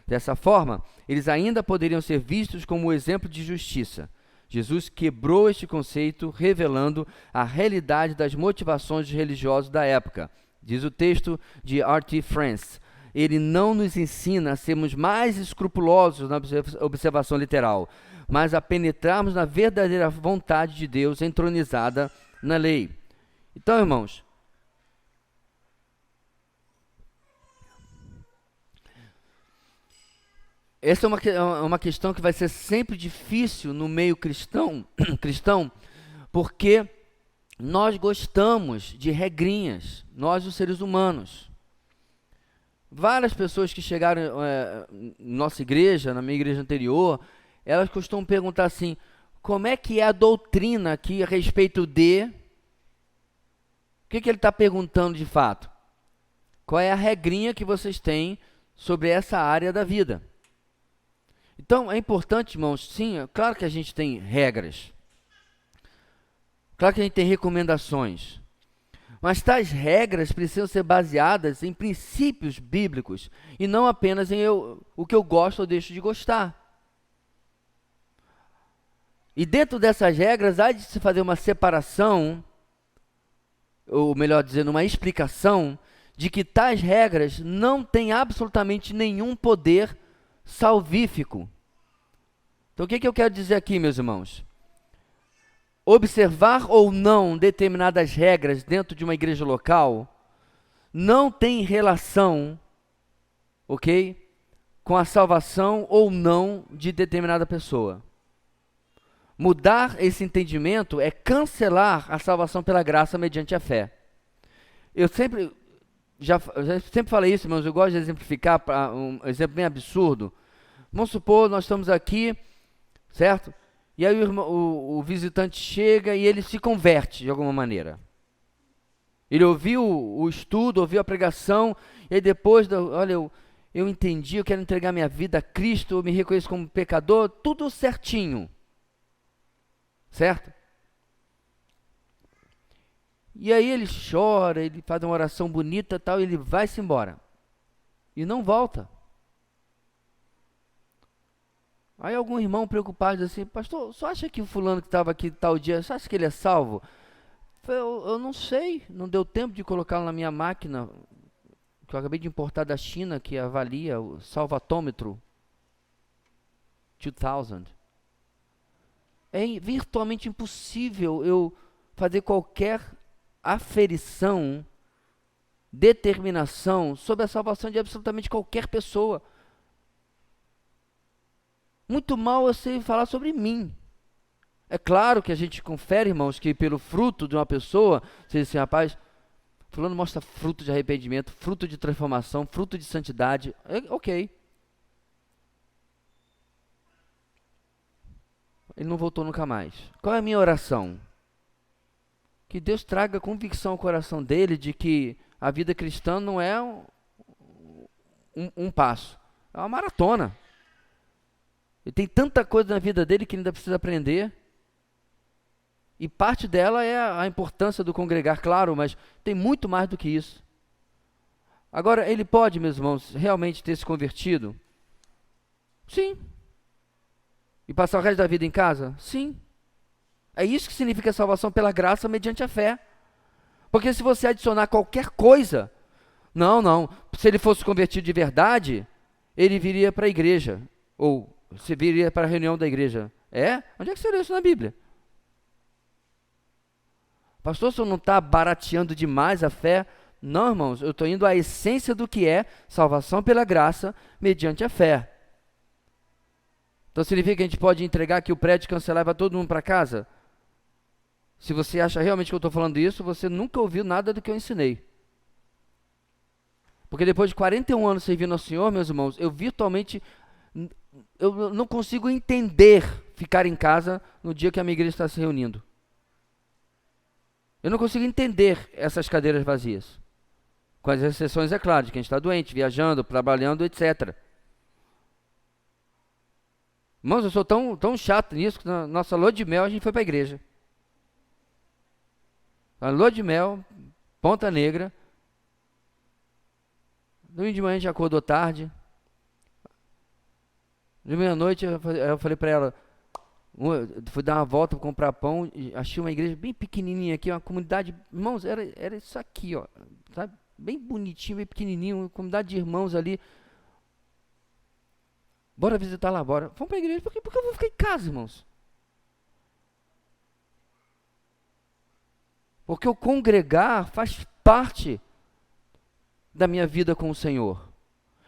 Dessa forma, eles ainda poderiam ser vistos como exemplo de justiça. Jesus quebrou este conceito, revelando a realidade das motivações dos religiosos da época. Diz o texto de R.T. France. Ele não nos ensina a sermos mais escrupulosos na observação literal, mas a penetrarmos na verdadeira vontade de Deus entronizada na lei. Então, irmãos, essa é uma questão que vai ser sempre difícil no meio cristão, porque nós gostamos de regrinhas, nós os seres humanos. Várias pessoas que chegaram na nossa igreja, na minha igreja anterior, elas costumam perguntar assim, como é que é a doutrina aqui a respeito de... O que ele está perguntando de fato? Qual é a regrinha que vocês têm sobre essa área da vida? Então, é importante, irmãos, sim, é claro que a gente tem regras. Claro que a gente tem recomendações. Mas tais regras precisam ser baseadas em princípios bíblicos e não apenas em o que eu gosto ou deixo de gostar. E dentro dessas regras, há de se fazer uma separação, ou melhor dizendo, uma explicação, de que tais regras não têm absolutamente nenhum poder salvífico. Então, o que eu quero dizer aqui, meus irmãos? Observar ou não determinadas regras dentro de uma igreja local não tem relação, ok, com a salvação ou não de determinada pessoa. Mudar esse entendimento é cancelar a salvação pela graça mediante a fé. Eu sempre falei isso, irmãos, eu gosto de exemplificar um exemplo bem absurdo. Vamos supor, nós estamos aqui, certo? E aí o visitante chega e ele se converte de alguma maneira. Ele ouviu o estudo, ouviu a pregação, e aí depois, olha, eu entendi, eu quero entregar minha vida a Cristo, eu me reconheço como pecador, tudo certinho. Certo? E aí ele chora, ele faz uma oração bonita, tal, e ele vai-se embora. E não volta. Aí algum irmão preocupado diz assim, pastor, só acha que o fulano que estava aqui tal dia, você acha que ele é salvo? Eu não sei, não deu tempo de colocá-lo na minha máquina, que eu acabei de importar da China, que avalia o salvatômetro 2000. É virtualmente impossível eu fazer qualquer aferição, determinação sobre a salvação de absolutamente qualquer pessoa. Muito mal eu sei falar sobre mim. É claro que a gente confere, irmãos, que pelo fruto de uma pessoa, você diz assim, rapaz, fulano mostra fruto de arrependimento, fruto de transformação, fruto de santidade. Ok. Ele não voltou nunca mais. Qual é a minha oração? Que Deus traga convicção ao coração dele de que a vida cristã não é um passo, é uma maratona. Ele tem tanta coisa na vida dele que ele ainda precisa aprender. E parte dela é a importância do congregar, claro, mas tem muito mais do que isso. Agora, ele pode, meus irmãos, realmente ter se convertido? Sim. E passar o resto da vida em casa? Sim. É isso que significa salvação pela graça mediante a fé. Porque se você adicionar qualquer coisa, não, se ele fosse convertido de verdade, ele viria para a igreja, ou se viria para a reunião da igreja. Onde é que seria isso na Bíblia? Pastor, você não está barateando demais a fé? Não, irmãos, eu estou indo à essência do que é salvação pela graça mediante a fé. Então significa que a gente pode entregar aqui o prédio, cancelar e vai todo mundo para casa? Se você acha realmente que eu estou falando isso, você nunca ouviu nada do que eu ensinei. Porque depois de 41 anos servindo ao Senhor, meus irmãos, eu não consigo entender ficar em casa no dia que a minha igreja está se reunindo. Eu não consigo entender essas cadeiras vazias. Com as exceções, é claro, de quem está doente, viajando, trabalhando, etc. Irmãos, eu sou tão chato nisso que na nossa lua de mel a gente foi para a igreja. A lua de mel, Ponta Negra. Domingo de manhã a gente acordou tarde. De meia-noite eu falei para ela, fui dar uma volta para comprar pão, e achei uma igreja bem pequenininha aqui, uma comunidade, irmãos, era isso aqui, ó, sabe? Bem bonitinho, bem pequenininho, uma comunidade de irmãos ali. Bora visitar lá, bora. Vamos para a igreja, porque eu vou ficar em casa, irmãos? Porque o congregar faz parte da minha vida com o Senhor.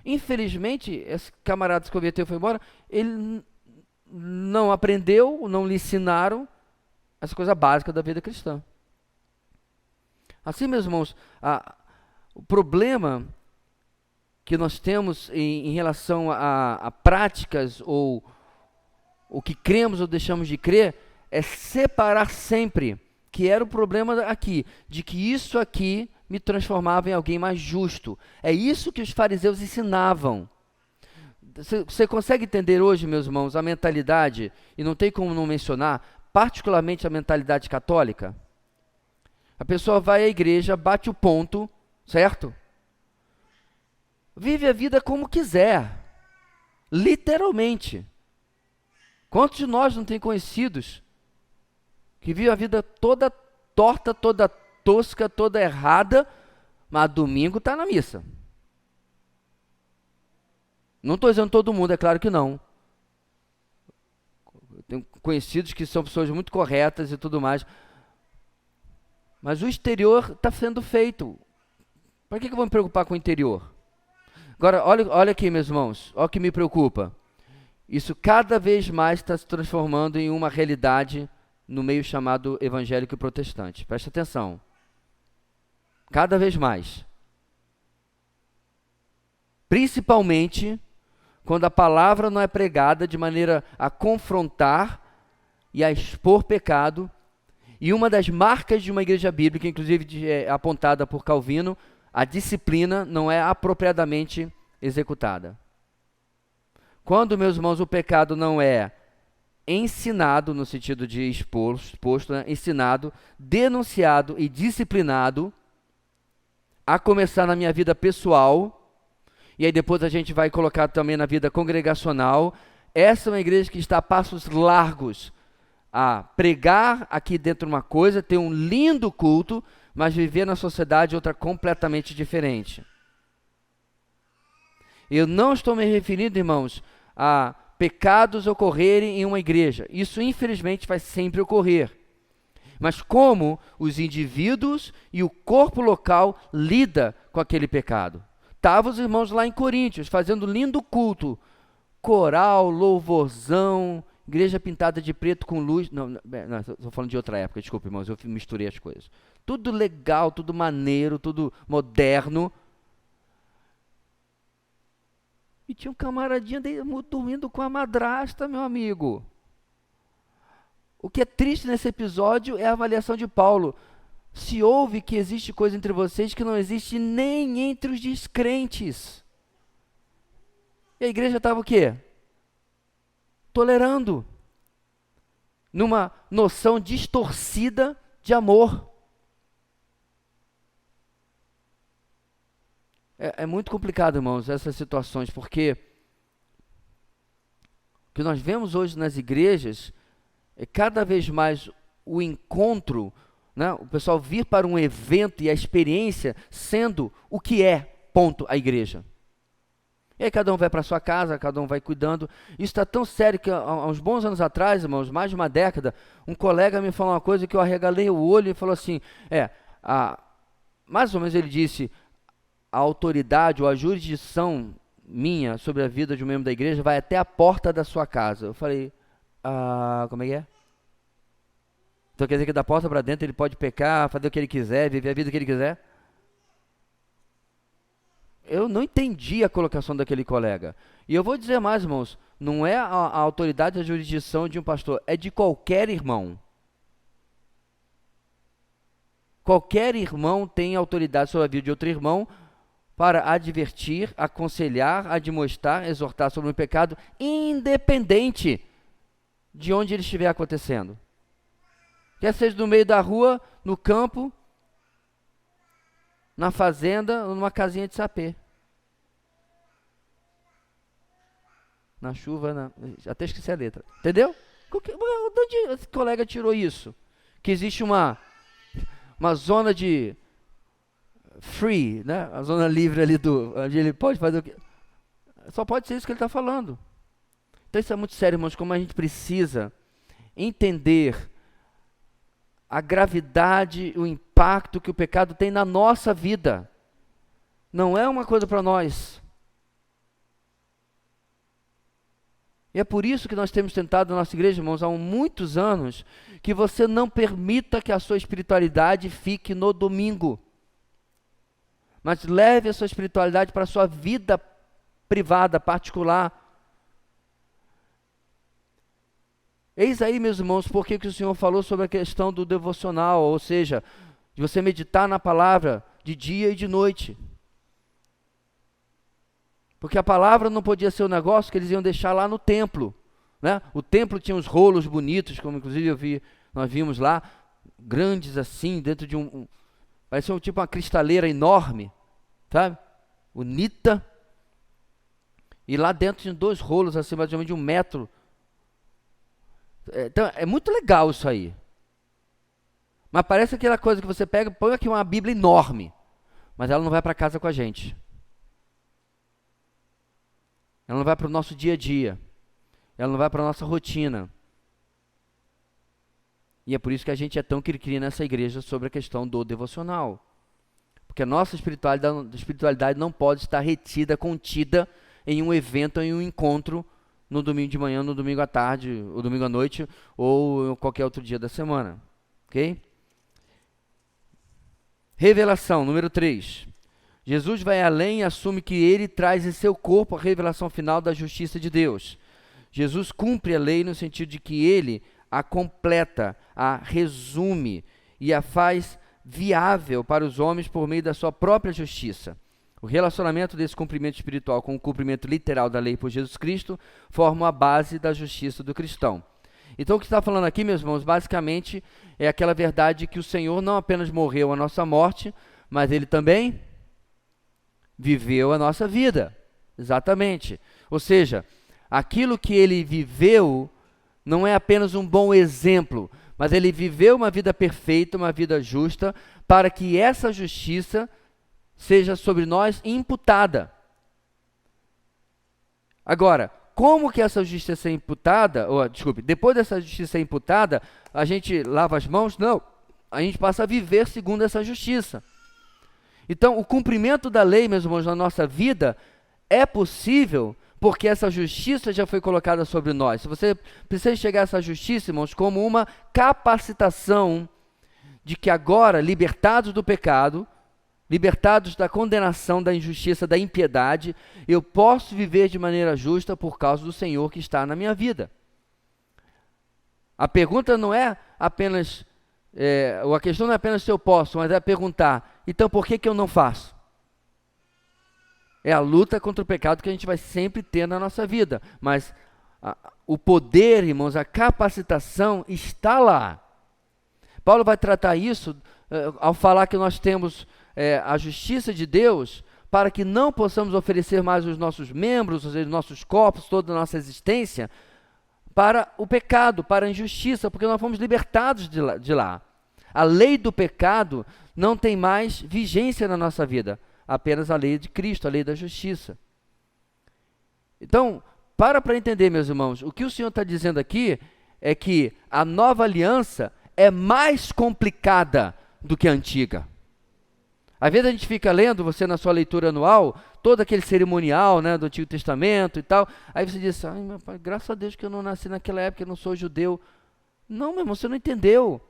Infelizmente, esse camarada se converteu e foi embora, ele não aprendeu, não lhe ensinaram essa coisa básica da vida cristã. Assim, meus irmãos, o problema que nós temos em relação a práticas ou o que cremos ou deixamos de crer é separar sempre, que era o problema aqui, de que isso aqui me transformava em alguém mais justo. É isso que os fariseus ensinavam. Você consegue entender hoje, meus irmãos, a mentalidade, e não tem como não mencionar, particularmente a mentalidade católica? A pessoa vai à igreja, bate o ponto, certo? Vive a vida como quiser, literalmente. Quantos de nós não tem conhecidos que vivem a vida toda torta, toda tosca, toda errada, mas domingo está na missa? Não estou dizendo todo mundo, é claro que não. Tenho conhecidos que são pessoas muito corretas e tudo mais, mas o exterior está sendo feito. Para que eu vou me preocupar com o interior? Agora, olha aqui, meus irmãos, olha o que me preocupa. Isso cada vez mais está se transformando em uma realidade no meio chamado evangélico e protestante. Presta atenção. Cada vez mais. Principalmente quando a palavra não é pregada de maneira a confrontar e a expor pecado. E uma das marcas de uma igreja bíblica, inclusive apontada por Calvino, a disciplina não é apropriadamente executada. Quando, meus irmãos, o pecado não é ensinado, no sentido de exposto, né? Ensinado, denunciado e disciplinado, a começar na minha vida pessoal, e aí depois a gente vai colocar também na vida congregacional. Essa é uma igreja que está a passos largos a pregar aqui dentro uma coisa, ter um lindo culto, mas viver na sociedade outra completamente diferente. Eu não estou me referindo, irmãos, a pecados ocorrerem em uma igreja. Isso, infelizmente, vai sempre ocorrer. Mas como os indivíduos e o corpo local lida com aquele pecado. Estavam os irmãos lá em Coríntios, fazendo lindo culto. Coral, louvorzão, igreja pintada de preto com luz. Não, estou falando de outra época, desculpe, irmãos, eu misturei as coisas. Tudo legal, tudo maneiro, tudo moderno. E tinha um camaradinho dormindo com a madrasta, meu amigo. O que é triste nesse episódio é a avaliação de Paulo. Se ouve que existe coisa entre vocês que não existe nem entre os descrentes. E a igreja estava o quê? Tolerando. Numa noção distorcida de amor. É muito complicado, irmãos, essas situações, porque o que nós vemos hoje nas igrejas é cada vez mais o encontro, né? O pessoal vir para um evento e a experiência sendo o que é, ponto, a igreja. E aí cada um vai para a sua casa, cada um vai cuidando. Isso está tão sério que há uns bons anos atrás, irmãos, mais de uma década, um colega me falou uma coisa que eu arregalei o olho e falou assim, mais ou menos ele disse, a autoridade ou a jurisdição minha sobre a vida de um membro da igreja vai até a porta da sua casa. Eu falei, como é que é? Então quer dizer que da porta para dentro ele pode pecar, fazer o que ele quiser, viver a vida que ele quiser? Eu não entendi a colocação daquele colega. E eu vou dizer mais, irmãos, não é a autoridade, a jurisdição de um pastor, é de qualquer irmão. Qualquer irmão tem autoridade sobre a vida de outro irmão para advertir, aconselhar, admoestar, exortar sobre o pecado, independente de onde ele estiver acontecendo. Quer seja no meio da rua, no campo, na fazenda ou numa casinha de sapê. Na chuva, até esqueci a letra. Entendeu? De onde esse colega tirou isso? Que existe uma zona de free, né? A zona livre ali onde ele pode fazer o que... Só pode ser isso que ele está falando. Então isso é muito sério, irmãos, como a gente precisa entender a gravidade, o impacto que o pecado tem na nossa vida. Não é uma coisa para nós. E é por isso que nós temos tentado na nossa igreja, irmãos, há muitos anos, que você não permita que a sua espiritualidade fique no domingo. Mas leve a sua espiritualidade para a sua vida privada, particular. Eis aí, meus irmãos, porque que o Senhor falou sobre a questão do devocional, ou seja, de você meditar na palavra de dia e de noite. Porque a palavra não podia ser um negócio que eles iam deixar lá no templo, né? O templo tinha uns rolos bonitos, como inclusive nós vimos lá, grandes assim, dentro de parecia tipo uma cristaleira enorme, sabe? Bonita. E lá dentro tinha 2 rolos, assim, mais ou menos de 1 metro. Então, é muito legal isso aí. Mas parece aquela coisa que você pega, põe aqui uma Bíblia enorme, mas ela não vai para casa com a gente. Ela não vai para o nosso dia a dia. Ela não vai para a nossa rotina. E é por isso que a gente é tão cri-cri nessa igreja sobre a questão do devocional. Porque a nossa espiritualidade não pode estar retida, contida em um evento, em um encontro, no domingo de manhã, no domingo à tarde, ou domingo à noite, ou qualquer outro dia da semana. Ok? Revelação, número 3. Jesus vai além e assume que ele traz em seu corpo a revelação final da justiça de Deus. Jesus cumpre a lei no sentido de que ele a completa, a resume e a faz viável para os homens por meio da sua própria justiça. O relacionamento desse cumprimento espiritual com o cumprimento literal da lei por Jesus Cristo forma a base da justiça do cristão. Então o que está falando aqui, meus irmãos, basicamente é aquela verdade que o Senhor não apenas morreu a nossa morte, mas ele também viveu a nossa vida. Exatamente. Ou seja, aquilo que ele viveu não é apenas um bom exemplo, mas ele viveu uma vida perfeita, uma vida justa, para que essa justiça seja sobre nós imputada. Agora, como que essa justiça é imputada, depois dessa justiça ser imputada, a gente lava as mãos? Não, a gente passa a viver segundo essa justiça. Então, o cumprimento da lei, meus irmãos, na nossa vida é possível porque essa justiça já foi colocada sobre nós. Você precisa enxergar essa justiça, irmãos, como uma capacitação de que agora, libertados do pecado, libertados da condenação, da injustiça, da impiedade, eu posso viver de maneira justa por causa do Senhor que está na minha vida. A pergunta não é apenas, ou a questão não é apenas se eu posso, mas é perguntar, então por que eu não faço? É a luta contra o pecado que a gente vai sempre ter na nossa vida, mas o poder, irmãos, a capacitação está lá. Paulo vai tratar isso ao falar que nós temos a justiça de Deus para que não possamos oferecer mais os nossos membros, os nossos corpos, toda a nossa existência para o pecado, para a injustiça, porque nós fomos libertados de lá. A lei do pecado não tem mais vigência na nossa vida, apenas a lei de Cristo, a lei da justiça. Então, para entender, meus irmãos, o que o Senhor está dizendo aqui é que a nova aliança é mais complicada do que a antiga. Às vezes a gente fica lendo, você na sua leitura anual, todo aquele cerimonial, né, do Antigo Testamento e tal, aí você diz, ai meu pai, graças a Deus que eu não nasci naquela época, eu não sou judeu. Não, meu irmão, você não entendeu.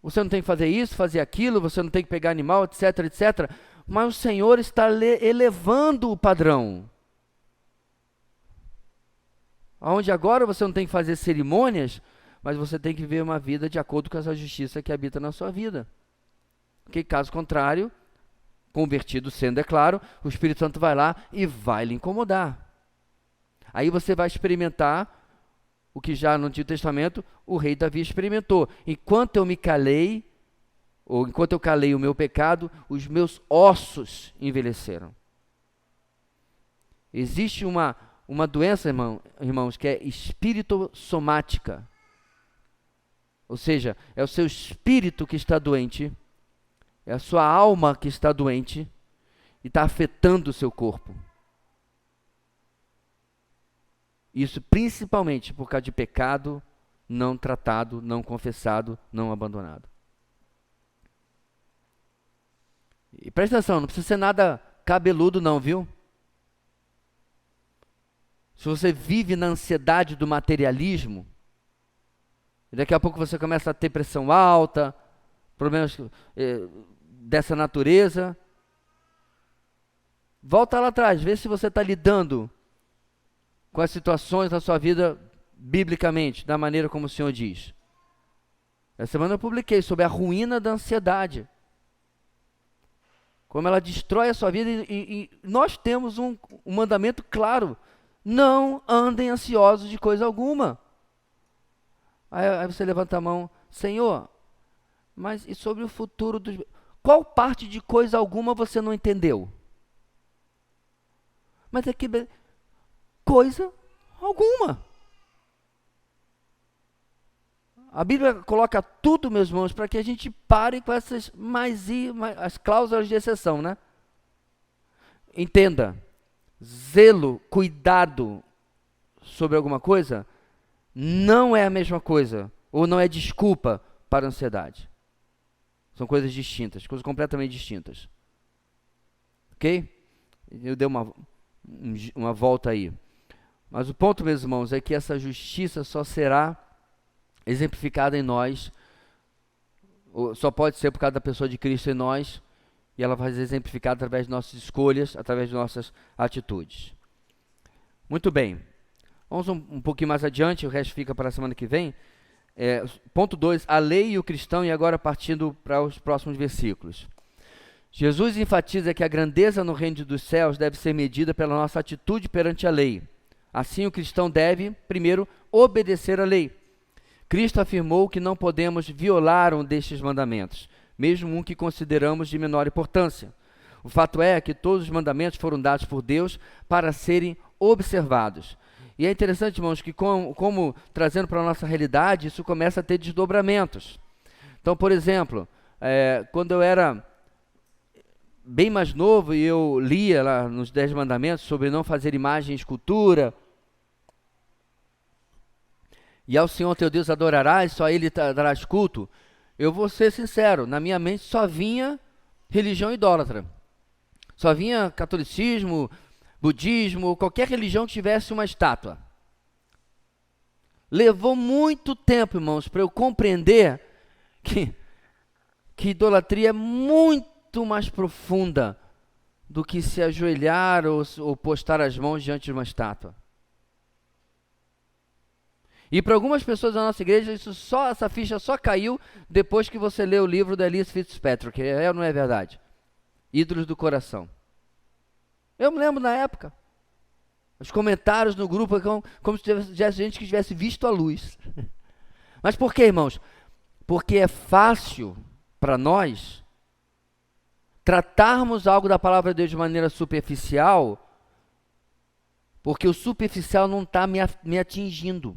Você não tem que fazer isso, fazer aquilo, você não tem que pegar animal, etc, etc. Mas o Senhor está elevando o padrão. Onde agora você não tem que fazer cerimônias, mas você tem que viver uma vida de acordo com essa justiça que habita na sua vida. Porque caso contrário, convertido sendo, é claro, o Espírito Santo vai lá e vai lhe incomodar. Aí você vai experimentar o que já no Antigo Testamento o rei Davi experimentou. Enquanto eu me calei, ou enquanto eu calei o meu pecado, os meus ossos envelheceram. Existe uma doença, irmãos, que é espiritosomática. Ou seja, é o seu espírito que está doente, é a sua alma que está doente e está afetando o seu corpo. Isso principalmente por causa de pecado não tratado, não confessado, não abandonado. E presta atenção, não precisa ser nada cabeludo não, viu? se você vive na ansiedade do materialismo, e daqui a pouco você começa a ter pressão alta, problemas dessa natureza, volta lá atrás, vê se você está lidando com as situações da sua vida biblicamente, da maneira como o Senhor diz. Essa semana eu publiquei sobre a ruína da ansiedade, como ela destrói a sua vida, e nós temos um mandamento claro: não andem ansiosos de coisa alguma. Aí você levanta a mão: Senhor, mas e sobre o futuro dos... Qual parte de coisa alguma você não entendeu? Mas é que coisa alguma. A Bíblia coloca tudo, meus irmãos, para que a gente pare com essas as cláusulas de exceção, né? Entenda, zelo, cuidado sobre alguma coisa não é a mesma coisa, ou não é desculpa para a ansiedade. São coisas distintas, coisas completamente distintas. Ok? Eu dei uma volta aí. Mas o ponto, meus irmãos, é que essa justiça só será exemplificada em nós, só pode ser por causa da pessoa de Cristo em nós, e ela vai ser exemplificada através de nossas escolhas, através de nossas atitudes. Muito bem, vamos um pouquinho mais adiante, o resto fica para a semana que vem. Ponto 2, a lei e o cristão, e agora partindo para os próximos versículos. Jesus enfatiza que a grandeza no reino dos céus deve ser medida pela nossa atitude perante a lei. Assim, o cristão deve, primeiro, obedecer à lei. Cristo afirmou que não podemos violar um destes mandamentos, mesmo um que consideramos de menor importância. O fato é que todos os mandamentos foram dados por Deus para serem observados. E é interessante, irmãos, que como trazendo para a nossa realidade, isso começa a ter desdobramentos. Então, por exemplo, quando eu era bem mais novo e eu lia lá nos 10 mandamentos sobre não fazer imagem e escultura, e ao Senhor teu Deus adorarás, só a Ele darás culto, eu vou ser sincero, na minha mente só vinha religião idólatra. Só vinha catolicismo, budismo, qualquer religião que tivesse uma estátua. Levou muito tempo, irmãos, para eu compreender que idolatria é muito mais profunda do que se ajoelhar ou postar as mãos diante de uma estátua. E para algumas pessoas da nossa igreja, essa ficha só caiu depois que você leu o livro da Alice Fitzpatrick. É ou não é verdade? Ídolos do coração. Eu me lembro na época, os comentários no grupo, como se tivesse gente que tivesse visto a luz. Mas por quê, irmãos? Porque é fácil para nós tratarmos algo da palavra de Deus de maneira superficial, porque o superficial não está me atingindo.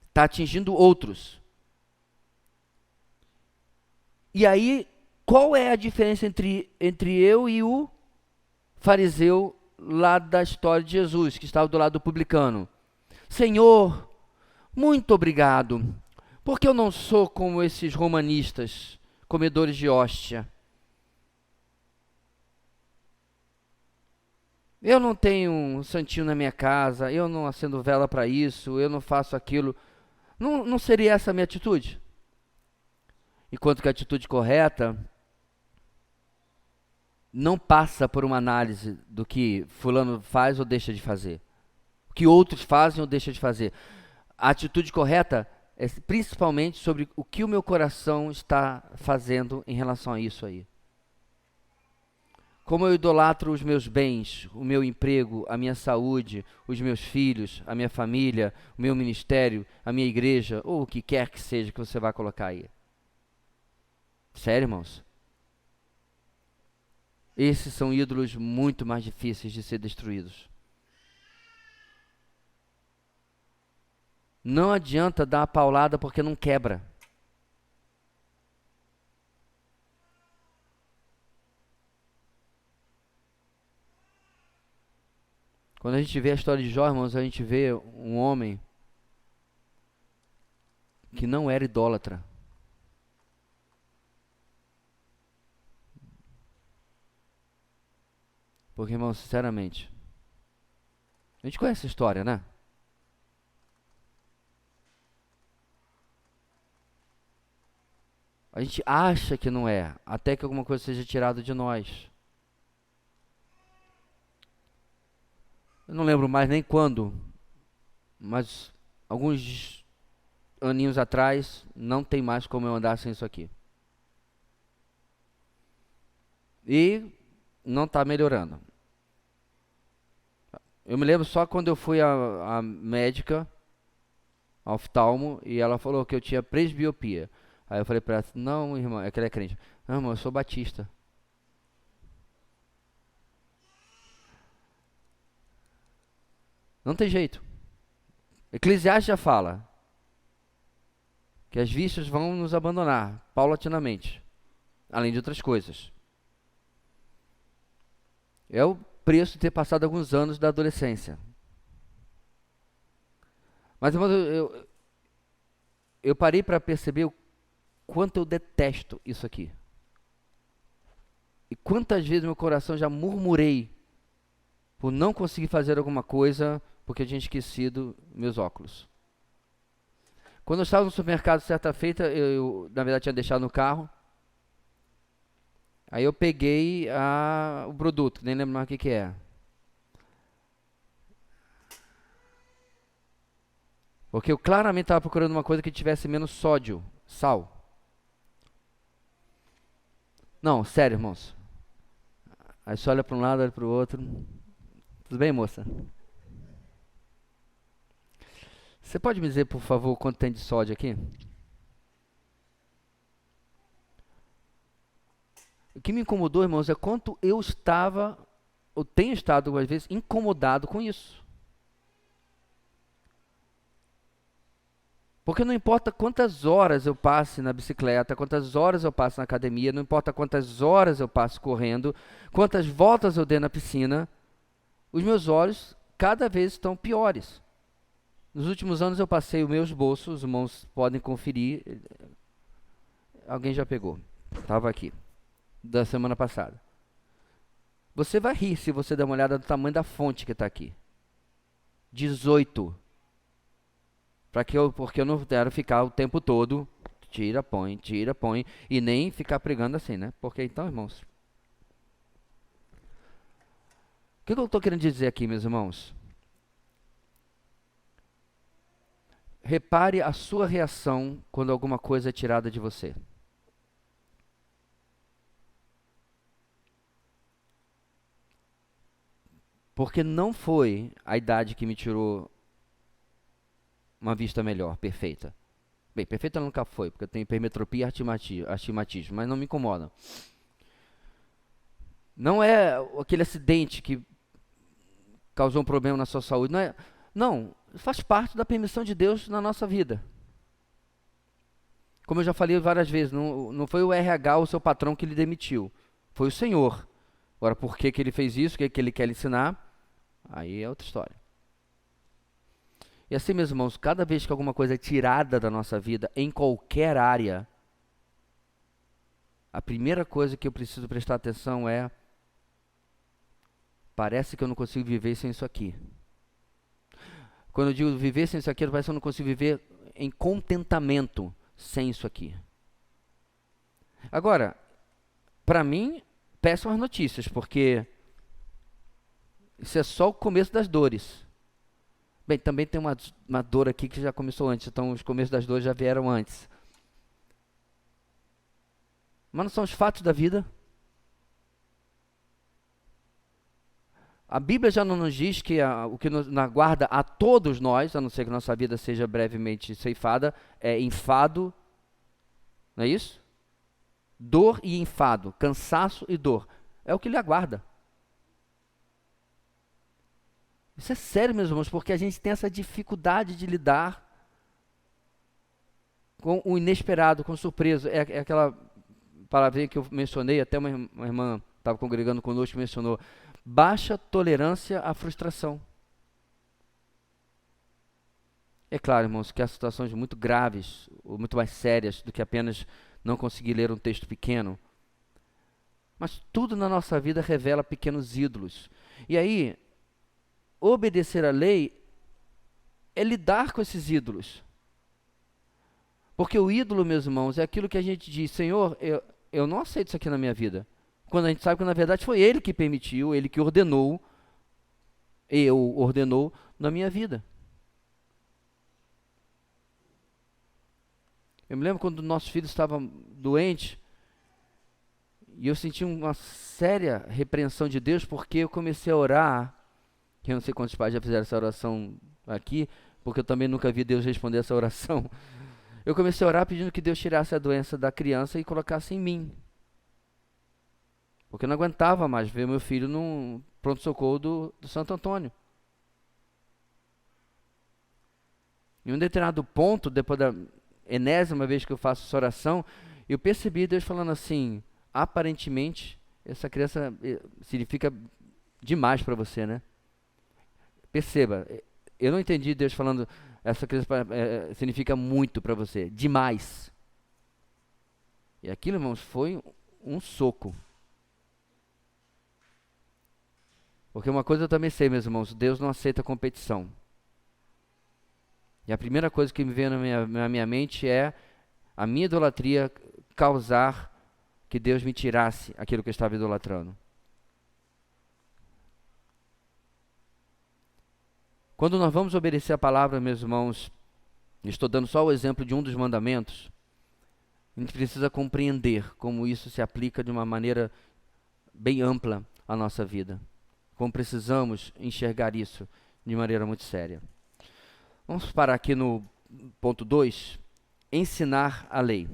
Está atingindo outros. E aí, qual é a diferença entre eu e o fariseu lá da história de Jesus, que estava do lado do publicano? Senhor, muito obrigado, porque eu não sou como esses romanistas, comedores de hóstia. Eu não tenho um santinho na minha casa, eu não acendo vela para isso, eu não faço aquilo. Não seria essa a minha atitude? Enquanto que a atitude correta não passa por uma análise do que fulano faz ou deixa de fazer, o que outros fazem ou deixam de fazer. A atitude correta é principalmente sobre o que o meu coração está fazendo em relação a isso aí. Como eu idolatro os meus bens, o meu emprego, a minha saúde, os meus filhos, a minha família, o meu ministério, a minha igreja, ou o que quer que seja que você vai colocar aí. Sério, irmãos? Esses são ídolos muito mais difíceis de ser destruídos. Não adianta dar a paulada porque não quebra. Quando a gente vê a história de Jó, irmãos, a gente vê um homem que não era idólatra. Porque, irmãos, sinceramente, A gente conhece a história, né? A gente acha que não é, até que alguma coisa seja tirada de nós. Eu não lembro mais nem quando, mas alguns aninhos atrás, não tem mais como eu andar sem isso aqui. E não está melhorando. Eu me lembro só quando eu fui à médica, ao oftalmo, e ela falou que eu tinha presbiopia. Aí eu falei para ela, não, irmã, é que ela é crente. Não, irmão, eu sou batista. Não tem jeito. Eclesiastes já fala que as vícios vão nos abandonar paulatinamente, além de outras coisas. É o preço de ter passado alguns anos da adolescência. Mas, irmão, eu parei para perceber o quanto eu detesto isso aqui. E quantas vezes meu coração já murmurei por não conseguir fazer alguma coisa porque eu tinha esquecido meus óculos. Quando eu estava no supermercado certa feita, eu na verdade tinha deixado no carro. Aí eu peguei o produto, nem lembro mais o que é. Porque eu claramente estava procurando uma coisa que tivesse menos sódio, sal. Não, sério, irmãos. Aí você olha para um lado, olha para o outro. Tudo bem, moça? Você pode me dizer, por favor, quanto tem de sódio aqui? O que me incomodou, irmãos, é quanto eu tenho estado, às vezes, incomodado com isso. Porque não importa quantas horas eu passe na bicicleta, quantas horas eu passo na academia, não importa quantas horas eu passo correndo, quantas voltas eu dei na piscina, os meus olhos cada vez estão piores. Nos últimos anos eu passei os meus bolsos, os irmãos podem conferir. Alguém já pegou, estava aqui, da semana passada. Você vai rir se você der uma olhada no tamanho da fonte que está aqui. 18. Porque eu não quero ficar o tempo todo, tira, põe, e nem ficar pregando assim, né? Porque então, irmãos, o que eu estou querendo dizer aqui, meus irmãos? Repare a sua reação quando alguma coisa é tirada de você. Porque não foi a idade que me tirou uma vista melhor, perfeita. Bem, perfeita nunca foi, porque eu tenho hipermetropia e astigmatismo, mas não me incomoda. Não é aquele acidente que causou um problema na sua saúde. Não, faz parte da permissão de Deus na nossa vida. Como eu já falei várias vezes, não foi o RH, o seu patrão, que lhe demitiu. Foi o Senhor. Agora, por que ele fez isso, o que ele quer lhe ensinar, aí é outra história. E assim, meus irmãos, cada vez que alguma coisa é tirada da nossa vida, em qualquer área, a primeira coisa que eu preciso prestar atenção é: parece que eu não consigo viver sem isso aqui. Quando eu digo viver sem isso aqui, parece que eu não consigo viver em contentamento sem isso aqui. Agora, para mim, péssimas notícias, porque isso é só o começo das dores. Bem, também tem uma dor aqui que já começou antes, então os começos das dores já vieram antes. Mas não são os fatos da vida. A Bíblia já não nos diz que o que nos aguarda a todos nós, a não ser que nossa vida seja brevemente ceifada, é enfado, não é isso? Dor e enfado, cansaço e dor. É o que lhe aguarda. Isso é sério, meus irmãos, porque a gente tem essa dificuldade de lidar com o inesperado, com o surpreso. É aquela palavrinha que eu mencionei, até uma irmã estava congregando conosco, mencionou: baixa tolerância à frustração. É claro, irmãos, que há situações muito graves, ou muito mais sérias do que apenas não conseguir ler um texto pequeno. Mas tudo na nossa vida revela pequenos ídolos. E aí, obedecer a lei é lidar com esses ídolos. Porque o ídolo, meus irmãos, é aquilo que a gente diz: Senhor, eu não aceito isso aqui na minha vida. Quando a gente sabe que, na verdade, foi Ele que permitiu, Ele que ordenou na minha vida. Eu me lembro quando nossos filhos estavam doentes, e eu senti uma séria repreensão de Deus, porque eu comecei a orar. Eu não sei quantos pais já fizeram essa oração aqui, porque eu também nunca vi Deus responder essa oração. Eu comecei a orar pedindo que Deus tirasse a doença da criança e colocasse em mim. Porque eu não aguentava mais ver meu filho no pronto-socorro do Santo Antônio. Em um determinado ponto, depois da enésima vez que eu faço essa oração, eu percebi Deus falando assim: aparentemente, essa criança significa demais para você, né? Perceba, eu não entendi Deus falando, essa criança significa muito para você, demais. E aquilo, irmãos, foi um soco. Porque uma coisa eu também sei, meus irmãos: Deus não aceita competição. E a primeira coisa que me veio na minha mente é a minha idolatria causar que Deus me tirasse aquilo que eu estava idolatrando. Quando nós vamos obedecer a palavra, meus irmãos, estou dando só o exemplo de um dos mandamentos, a gente precisa compreender como isso se aplica de uma maneira bem ampla à nossa vida. Como precisamos enxergar isso de maneira muito séria. Vamos parar aqui no ponto 2, ensinar a lei.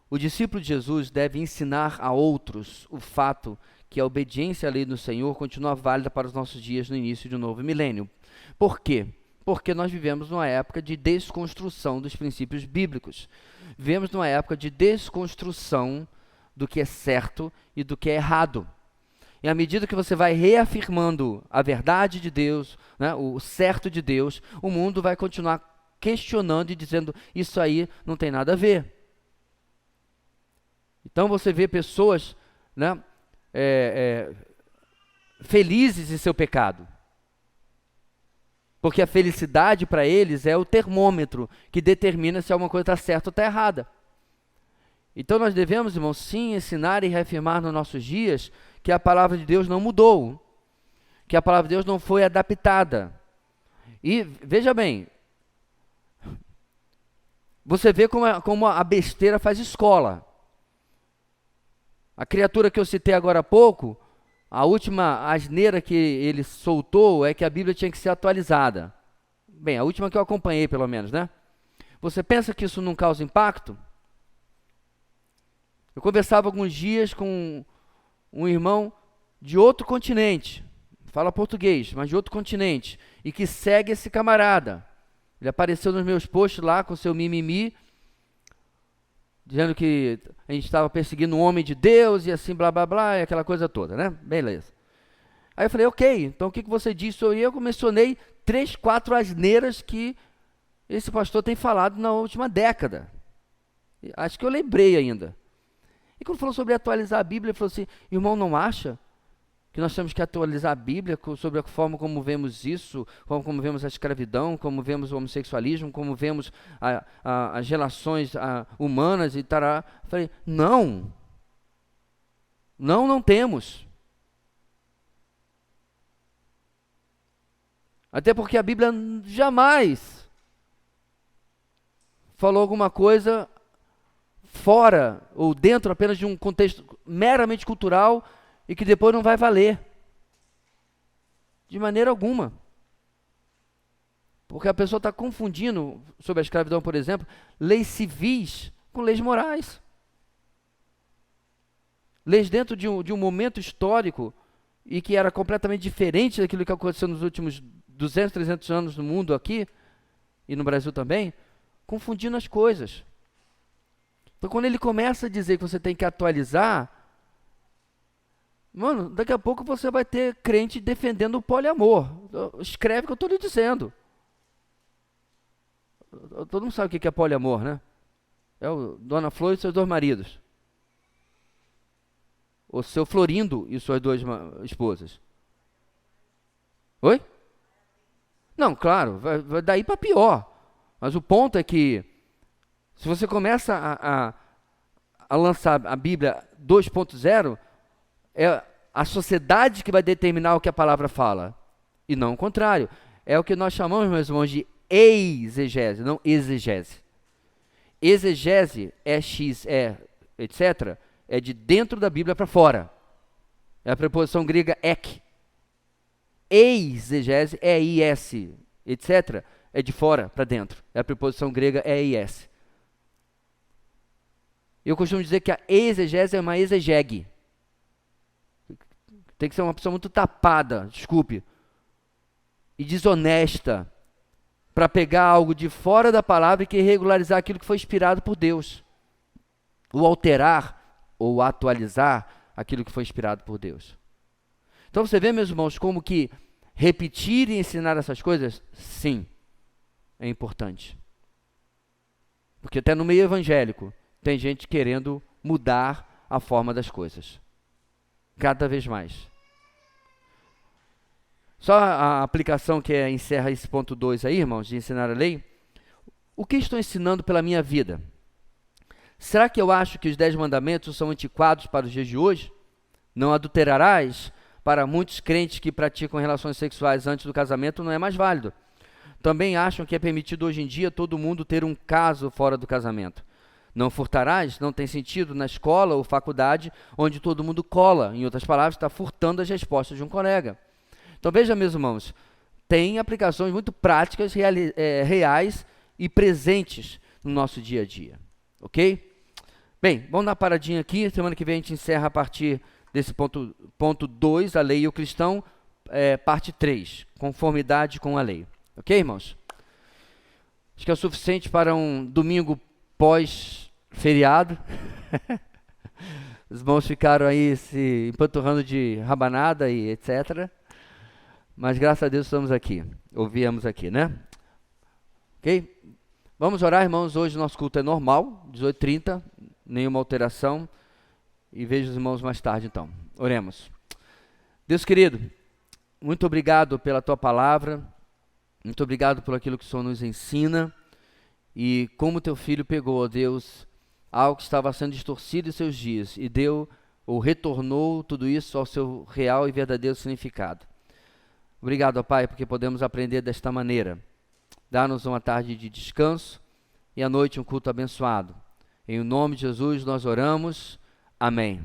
O discípulo de Jesus deve ensinar a outros o fato que a obediência à lei do Senhor continua válida para os nossos dias no início de um novo milênio. Por quê? Porque nós vivemos numa época de desconstrução dos princípios bíblicos. Vivemos numa época de desconstrução do que é certo e do que é errado. E à medida que você vai reafirmando a verdade de Deus, né, o certo de Deus, o mundo vai continuar questionando e dizendo: isso aí não tem nada a ver. Então você vê pessoas, né, felizes em seu pecado. Porque a felicidade para eles é o termômetro que determina se alguma coisa está certa ou está errada. Então nós devemos, irmãos, sim ensinar e reafirmar nos nossos dias que a palavra de Deus não mudou, que a palavra de Deus não foi adaptada. E veja bem, você vê como a besteira faz escola. A criatura que eu citei agora há pouco, a última asneira que ele soltou é que a Bíblia tinha que ser atualizada. Bem, a última que eu acompanhei, pelo menos, né? Você pensa que isso não causa impacto? Eu conversava alguns dias com um irmão de outro continente, fala português, mas de outro continente, e que segue esse camarada. Ele apareceu nos meus posts lá com seu mimimi, dizendo que a gente estava perseguindo um homem de Deus e assim, blá, blá, blá, e aquela coisa toda, né? Beleza. Aí eu falei: ok, então o que você disse? E eu mencionei 3, 4 asneiras que esse pastor tem falado na última década. Acho que eu lembrei ainda. E quando falou sobre atualizar a Bíblia, ele falou assim: irmão, não acha que nós temos que atualizar a Bíblia sobre a forma como vemos isso, como vemos a escravidão, como vemos o homossexualismo, como vemos as relações humanas e tará? Eu falei: não temos. Até porque a Bíblia jamais falou alguma coisa fora ou dentro apenas de um contexto meramente cultural e que depois não vai valer. De maneira alguma. Porque a pessoa está confundindo, sobre a escravidão, por exemplo, leis civis com leis morais. Leis dentro de um momento histórico e que era completamente diferente daquilo que aconteceu nos últimos 200, 300 anos no mundo aqui e no Brasil também, confundindo as coisas. Então, quando ele começa a dizer que você tem que atualizar, mano, daqui a pouco você vai ter crente defendendo o poliamor. Escreve o que eu estou lhe dizendo. Todo mundo sabe o que é poliamor, né? É o Dona Flor e seus 2 maridos. O seu Florindo e suas 2 esposas. Oi? Não, claro, vai daí para pior. Mas o ponto é que, se você começa a lançar a Bíblia 2.0, é a sociedade que vai determinar o que a palavra fala, e não o contrário. É o que nós chamamos, meus irmãos, de exegese, não exegese. Exegese é X, etc., é de dentro da Bíblia para fora. É a preposição grega ek. Exegese, E-I-S, etc., é de fora para dentro. É a preposição grega E-I-S. Eu costumo dizer que a exegese é uma exegege. Tem que ser uma pessoa muito tapada, desculpe, e desonesta, para pegar algo de fora da palavra e que regularizar aquilo que foi inspirado por Deus. Ou alterar, ou atualizar aquilo que foi inspirado por Deus. Então você vê, meus irmãos, como que repetir e ensinar essas coisas, sim, é importante. Porque até no meio evangélico, tem gente querendo mudar a forma das coisas. Cada vez mais. Só a aplicação que encerra esse ponto 2 aí, irmãos, de ensinar a lei. O que estou ensinando pela minha vida? Será que eu acho que os 10 mandamentos são antiquados para os dias de hoje? Não adulterarás? Para muitos crentes que praticam relações sexuais antes do casamento não é mais válido. Também acham que é permitido hoje em dia todo mundo ter um caso fora do casamento. Não furtarás? Não tem sentido na escola ou faculdade onde todo mundo cola. Em outras palavras, está furtando as respostas de um colega. Então veja, meus irmãos, tem aplicações muito práticas, reais e presentes no nosso dia a dia. Ok? Bem, vamos dar uma paradinha aqui. Semana que vem a gente encerra a partir desse ponto 2, a lei e o cristão, parte 3, conformidade com a lei. Ok, irmãos? Acho que é o suficiente para um domingo pós-feriado. Os irmãos ficaram aí se empanturrando de rabanada e etc. Mas graças a Deus estamos aqui, ouvíamos aqui, né? Ok? Vamos orar, irmãos. Hoje o nosso culto é normal, 18h30, nenhuma alteração. E vejo os irmãos mais tarde, então. Oremos. Deus querido, muito obrigado pela tua palavra, muito obrigado por aquilo que o Senhor nos ensina, e como teu filho pegou, ó Deus, algo que estava sendo distorcido em seus dias, e deu ou retornou tudo isso ao seu real e verdadeiro significado. Obrigado, ó Pai, porque podemos aprender desta maneira. Dá-nos uma tarde de descanso e à noite um culto abençoado. Em nome de Jesus nós oramos. Amém.